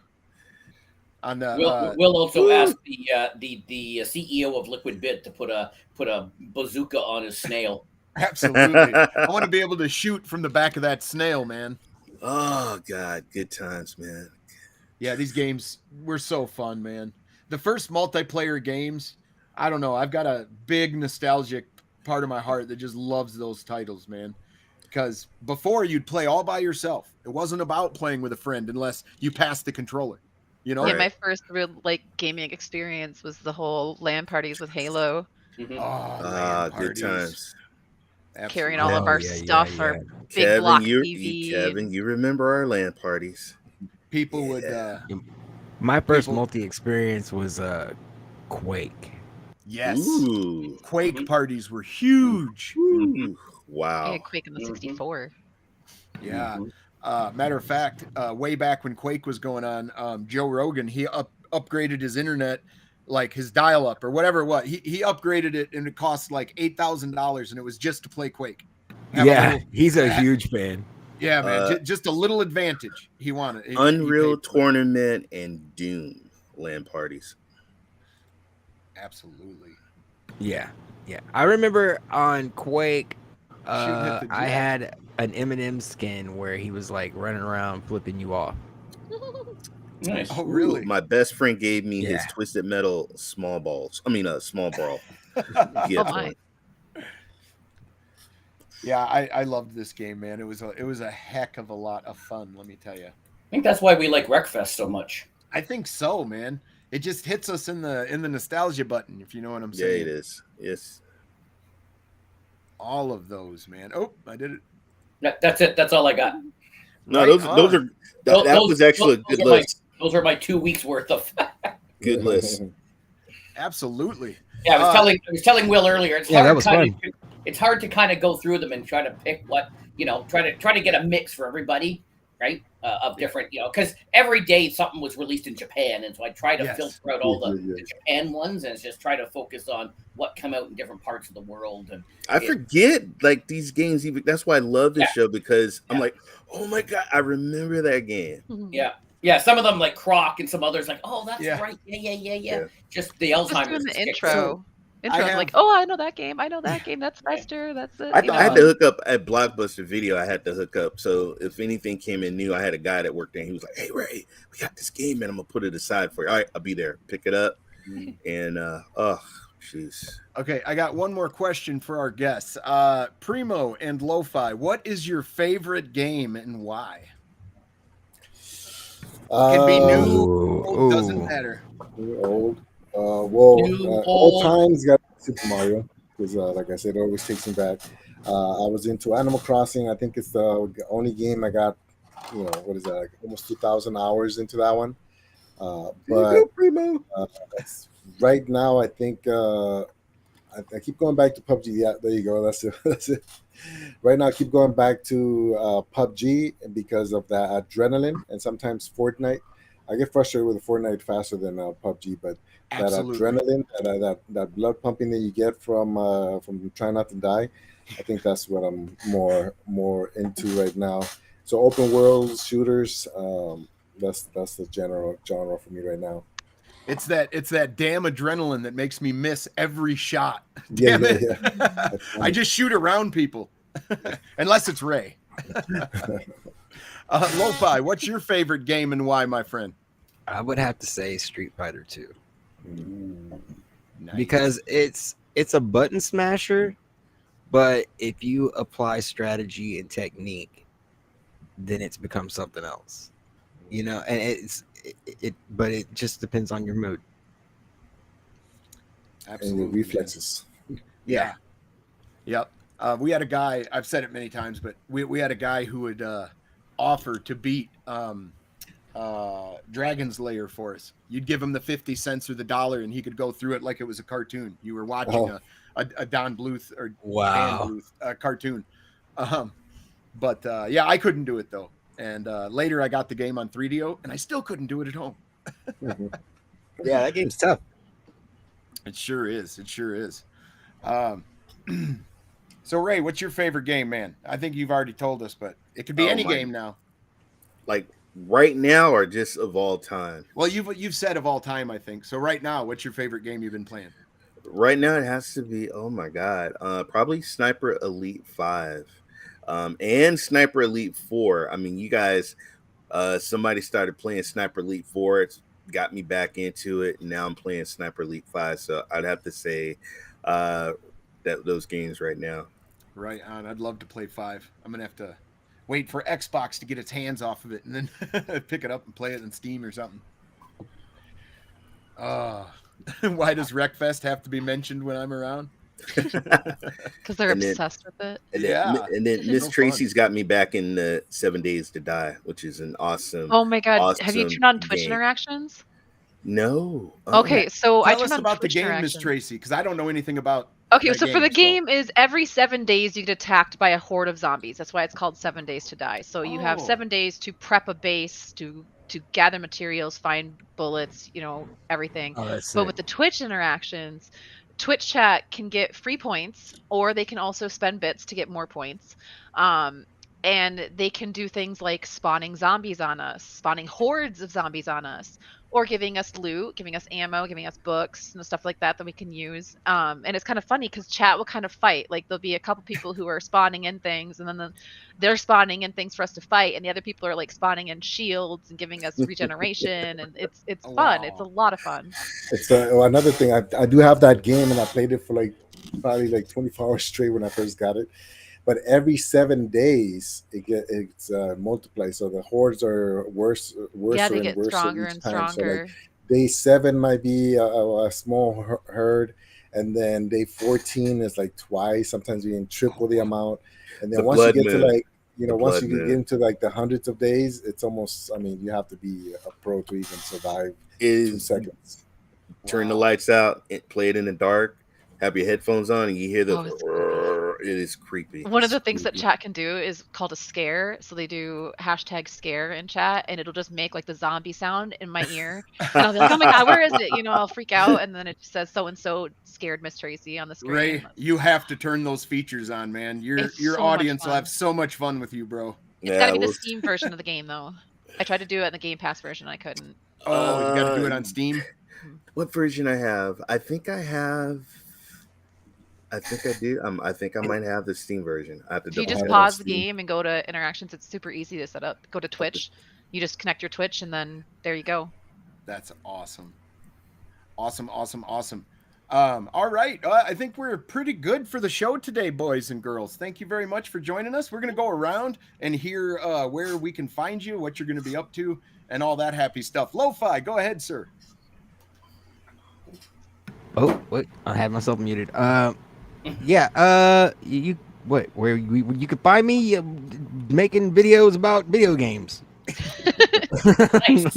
On the We'll also ask the CEO of Liquid Bit to put a bazooka on his snail. absolutely. I want to be able to shoot from the back of that snail, man. Oh God, good times, man. Yeah, these games were so fun, man. The first multiplayer games, I don't know. I've got a big nostalgic part of my heart that just loves those titles, man. Because before you'd play all by yourself. It wasn't about playing with a friend unless you passed the controller. You know? Yeah, Right. my first real gaming experience was the whole LAN parties with Halo, Mhm. Oh, Good parties. times. carrying Absolutely. all of our yeah, yeah, stuff, yeah. our big block TV. Kevin, you remember our LAN parties? People would My first People- multi experience was Quake. yes. Ooh. Quake parties were huge. Ooh. I Wow. had Quake in the 64. Yeah. Matter of fact, way back when Quake was going on, Joe Rogan, he upgraded his internet, like his dial-up or whatever it was. He upgraded it and it cost like $8,000 and it was just to play Quake. Have a Yeah, little- he's a huge fan. yeah, man. Just a little advantage he wanted. He Unreal paid for it. Tournament and Doom LAN parties. Absolutely. Yeah. I remember on Quake, Shooting at the I jet. had an Eminem skin where he was like running around flipping you off. Nice. Oh, really? Ooh, my best friend gave me his Yeah. Twisted Metal small ball. Oh gift. my. Yeah, I loved this game, man. It was a heck of a lot of fun, let me tell you. I think that's why we like Wreckfest so much. I think so, man. It just hits us in the nostalgia button, if you know what I'm saying. Yeah, it is. Yes. All of those, man. Oh, I did it. That's it. That's all I got. No, Right those on. are that was actually a good list. Those are my 2 weeks worth of. Good list. Absolutely. Yeah, I was telling Will earlier. It's Yeah, hard that was fun. It's hard to kind of go through them and try to pick what try to get a mix for everybody, right? Of different, because every day something was released in Japan, and so I try to filter out all the Japan ones and just try to focus on what come out in different parts of the world. And I forget like these games. Even that's why I love this show, because I'm like, oh my god, I remember that game. Yeah, some of them like Croc and some others like, oh, that's right. Yeah. Just the Alzheimer's. Just doing the intro. I have, like, oh, I know that game. That's Fester. That's it. I had to hook up at Blockbuster Video. I had to hook up. So if anything came in new, I had a guy that worked there. He was like, hey, Ray, we got this game, and I'm going to put it aside for you. All right, I'll be there. Pick it up. And, jeez. Okay, I got one more question for our guests. Primo and LoFi, what is your favorite game and why? It can be new, old, doesn't matter. Old. Old times got Super Mario, because like I said, it always takes me back. I was into Animal Crossing. I think it's the only game I got, what is that, like almost 2,000 hours into that one. But right now, I think I keep going back to PUBG. Yeah, there you go. That's it. Right now, I keep going back to PUBG because of that adrenaline, and sometimes Fortnite. I get frustrated with Fortnite faster than PUBG, but Absolutely. that adrenaline, that blood pumping that you get from trying not to die, I think that's what I'm more into right now. So open world shooters, that's the general genre for me right now. It's that damn adrenaline that makes me miss every shot. Damn it. Yeah. I just shoot around people. Unless it's Ray. LoFi, what's your favorite game and why, my friend? I would have to say Street Fighter 2. Nice. Because it's a button smasher, but if you apply strategy and technique, then it's become something else. And but it just depends on your mood. Absolutely. And your reflexes. Yeah. Yep. We had a guy, I've said it many times, but we had a guy who would offer to beat Dragon's Lair for us. You'd give him the 50 cents or the $1 and he could go through it like it was a cartoon. You were watching a Don Bluth or Dan Bluth cartoon. But I couldn't do it though. And later I got the game on 3DO and I still couldn't do it at home. Yeah, that game's tough. It sure is. It sure is. So Ray, what's your favorite game, man? I think you've already told us, but it could be any game now. Like right now or just of all time? Well, you've said of all time, I think. So right now, what's your favorite game you've been playing? Right now, it has to be, oh my God, probably Sniper Elite 5 and Sniper Elite 4. I mean, you guys, somebody started playing Sniper Elite 4. It's got me back into it. And now I'm playing Sniper Elite 5. So I'd have to say that those games right now. Right on. I'd love to play 5. I'm going to have to wait for Xbox to get its hands off of it and then pick it up and play it on Steam or something. Why does Wreckfest have to be mentioned when I'm around? Because they're obsessed with it. And then Miz Tracey's got me back in the 7 Days to Die, which is an awesome. Oh my God. Awesome have you turned on Twitch game. Interactions? No. Okay, so I tell turned us on about Twitch the game, Miz Tracey, because I don't know anything about. Okay, so for the game is every 7 days you get attacked by a horde of zombies. That's why it's called 7 Days to Die. So you have 7 days to prep a base, to gather materials, find bullets, everything. But with the Twitch interactions, Twitch chat can get free points, or they can also spend bits to get more points. And they can do things like spawning zombies on us, spawning hordes of zombies on us, or giving us loot, giving us ammo, giving us books and stuff like that we can use. And it's kind of funny because chat will kind of fight. Like there'll be a couple people who are spawning in things, and then they're spawning in things for us to fight, and the other people are like spawning in shields and giving us regeneration, and it's fun. Wow. It's a lot of fun. It's another thing. I do have that game, and I played it for probably 24 hours straight when I first got it. but every 7 days it's multiplied. So the hordes are worse Yeah, they and get worse stronger each and time. So like stronger. day 7 might be a small herd, and then day 14 is like twice, sometimes even triple the amount. And It's then a once you blood get to moon. like, The once blood you get moon. into like the hundreds of days, it's almost, I mean, you have to be a pro to even survive 2 Is seconds. turn the Wow. lights out, play it in the dark, have your headphones on, and you hear the. Oh, it's creepy. It is creepy. One of It's the things that creepy. chat can do is called a scare. So they do hashtag scare in chat, and it'll just make like the zombie sound in my ear. And I'll be like, oh my God, where is it? I'll freak out. And then it just says so and so scared Miz Tracey on the screen. Ray, you have to turn those features on, man. Your It's so much audience will fun. have so much fun with you, bro. It's got to be the Steam version of the game, though. I tried to do it in the Game Pass version. I couldn't. Oh, you got to do it on Steam? What version I have? I think I have. I think I do. I think I might have the Steam version. I have to If you double just check. pause the game and go to interactions, it's super easy to set up. Go to Twitch. You just connect your Twitch, and then there you go. That's awesome. Awesome. All right. I think we're pretty good for the show today, boys and girls. Thank you very much for joining us. We're going to go around and hear where we can find you, what you're going to be up to, and all that happy stuff. LoFi, go ahead, sir. Oh, wait, I had myself muted. Yeah. You what? Where you could find me making videos about video games. Nice.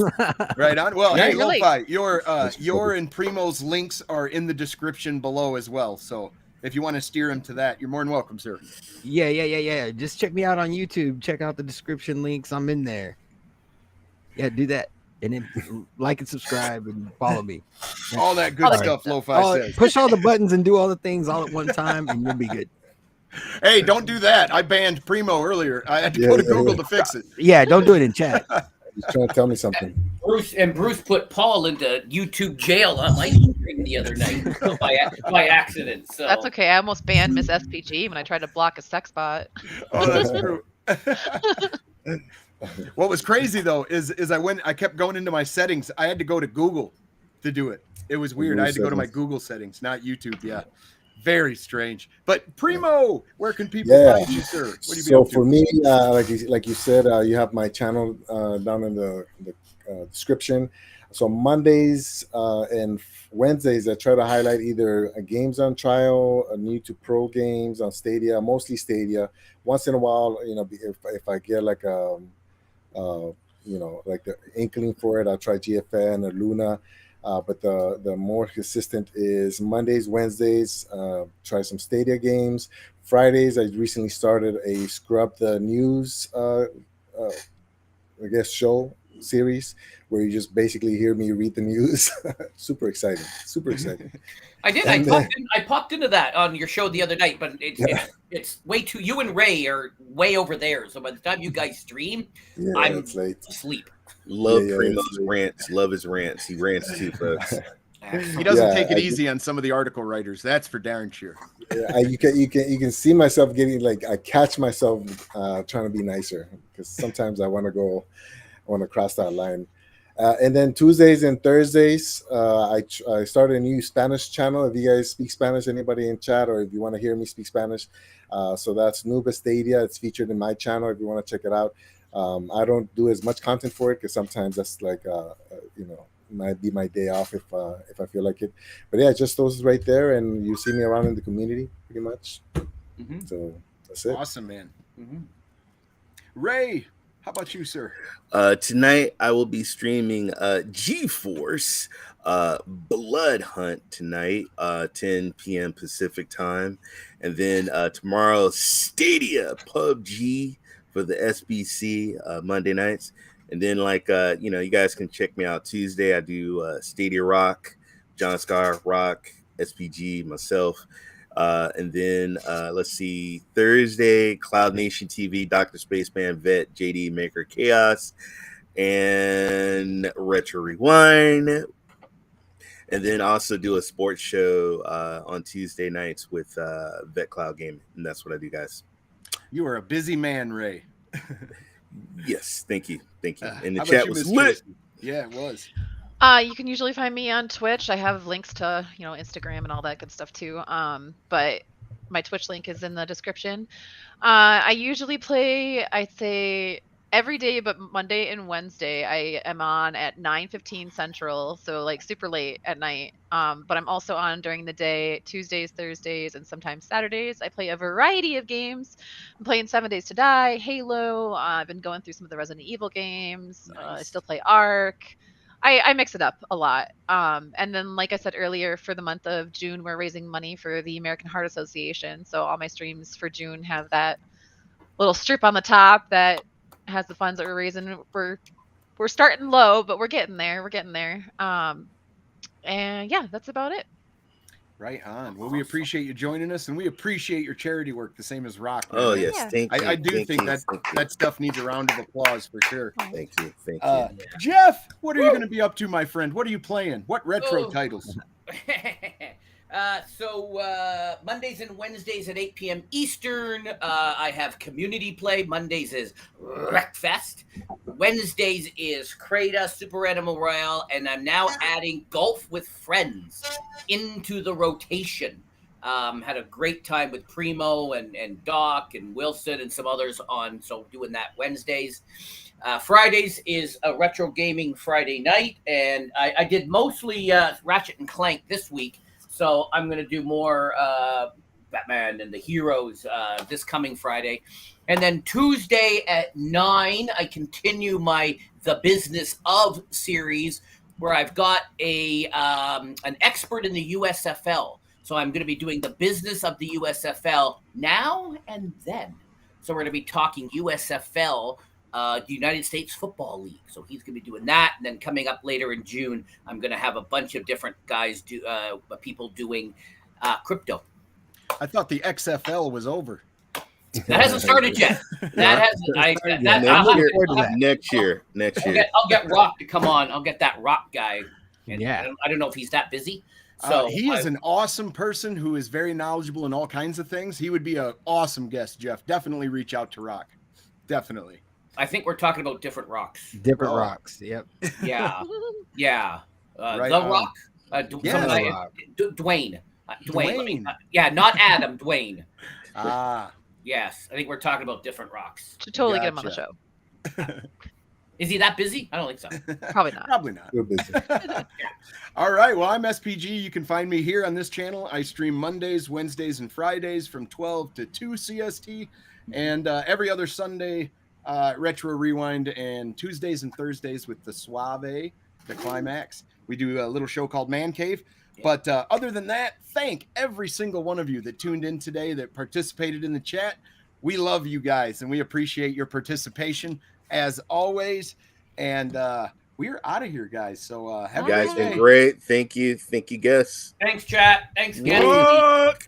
Right on. Well, Yeah, hey, really. LoFi, your and Primo's links are in the description below as well. So if you want to steer him to that, you're more than welcome, sir. Yeah. Just check me out on YouTube. Check out the description links. I'm in there. Yeah, do that. And then like and subscribe and follow me. All that good All that stuff, good LoFi says. Push all the buttons and do all the things all at one time, and you'll be good. Hey, don't do that. I banned Primo earlier. I had to go to Google to fix it. Yeah, don't do it in chat. He's trying to tell me something. Bruce put Paul into YouTube jail on my stream the other night by accident. So That's okay. I almost banned Miss SPG when I tried to block a sex bot. Oh, that's true. What was crazy though is I kept going into my settings. I had to go to Google to do it. It was weird. I had to go to my Google settings, not YouTube. Yeah. Very strange. But Primo, where can people find you, sir? What do you be up to? For me, like you said, you have my channel down in the description. So Mondays and Wednesdays, I try to highlight either games on trial, new to pro games on Stadia, mostly Stadia. Once in a while, if I get like like the inkling for it, I'll try GFN or Luna. But the more consistent is Mondays, Wednesdays, try some Stadia games. Fridays, I recently started a Scrub the News, show series where you just basically hear me read the news. Super exciting. I did. I popped into that on your show the other night, but it's way too. You and Ray are way over there. So by the time you guys stream, I'm asleep. Love Primo's rants. Love his rants. He rants too, folks. He doesn't take it easy on some of the article writers. That's for darn sure. You can see myself getting I catch myself trying to be nicer because sometimes I want to cross that line. And then Tuesdays and Thursdays, I started a new Spanish channel. If you guys speak Spanish, anybody in chat, or if you want to hear me speak Spanish, so that's Nuba Stadia. It's featured in my channel if you want to check it out. I don't do as much content for it because sometimes that's might be my day off if I feel like it. But yeah, just those right there, and you see me around in the community pretty much. Mm-hmm. So that's it. Awesome, man. Mm-hmm. Ray, how about you, sir? Tonight I will be streaming GeForce Blood Hunt tonight, 10 p.m. Pacific time, and then tomorrow Stadia PUBG for the SBC Monday nights. And then, you guys can check me out Tuesday. I do Stadia Rokk, John Scar, Rokk, SPG, myself. And then, let's see, Thursday, Cloud Nation TV, Dr. Spaceman, Vet, JD, Maker, Chaos, and Retro Rewind. And then also do a sports show on Tuesday nights with Vet Cloud Gaming. And that's what I do, guys. You are a busy man, Ray. Yes, thank you. And the how chat about you, was Miz lit. Tracey? Yeah, it was. You can usually find me on Twitch. I have links to Instagram and all that good stuff too. But my Twitch link is in the description. I usually play, I'd say, every day but Monday and Wednesday. I am on at 9:15 Central, so like super late at night. But I'm also on during the day, Tuesdays, Thursdays, and sometimes Saturdays. I play a variety of games. I'm playing 7 Days to Die, Halo. I've been going through some of the Resident Evil games. I Nice. still play Ark. I mix it up a lot. And then, like I said earlier, for the month of June, we're raising money for the American Heart Association. So all my streams for June have that little strip on the top that has the funds that we're raising. We're starting low, but we're getting there. We're getting there. And yeah, that's about it. Right on. Well, we appreciate you joining us, and we appreciate your charity work, the same as Rokk. man. Oh yes, Yeah. thank you. I do thank think you, that thank you. that stuff needs a round of applause for sure. Thank you, thank you. Jeff, what are you going to be up to, my friend? What are you playing? What retro Oh. titles? So Mondays and Wednesdays at 8 p.m. Eastern, I have community play. Mondays is Wreckfest. Wednesdays is Crata, Super Animal Royale, and I'm now adding Golf with Friends into the rotation. Had a great time with Primo and Doc and Wilson and some others on, so doing that Wednesdays. Fridays is a retro gaming Friday night, and I did mostly Ratchet and Clank this week, so I'm going to do more Batman and the Heroes this coming Friday. And then Tuesday at 9, I continue my The Business of series, where I've got an expert in the USFL. So I'm going to be doing the business of the USFL now and then. So we're going to be talking USFL, the United States Football League. So he's going to be doing that. And then coming up later in June, I'm going to have a bunch of different guys, people doing crypto. I thought the XFL was over. That hasn't started yet. That hasn't. Next year. I'll get Rokk to come on. I'll get that Rokk guy. And Yeah. I don't know if he's that busy. So He is an awesome person who is very knowledgeable in all kinds of things. He would be an awesome guest, Jeff. Definitely reach out to Rokk. Definitely. I think we're talking about different rocks. Different rocks. Yep. Yeah. Yeah. Right the on. Rock. Yeah, Dwayne. Dwayne. Yeah, not Adam. Dwayne. Ah. Yes, I think we're talking about different rocks. Should totally get him on the Gotcha. show. Is he that busy? I don't think so. Probably not. Probably not. We're busy. All right. Well, I'm SPG. You can find me here on this channel. I stream Mondays, Wednesdays, and Fridays from 12 to 2 CST. And every other Sunday, Retro Rewind, and Tuesdays and Thursdays with the Suave, the Climax. We do a little show called Man Cave. But other than that, thank every single one of you that tuned in today, that participated in the chat. We love you guys, and we appreciate your participation as always. And we're out of here, guys. So have You a guys good been day. great. Thank you, guys. Thanks, chat. Thanks, again. Look.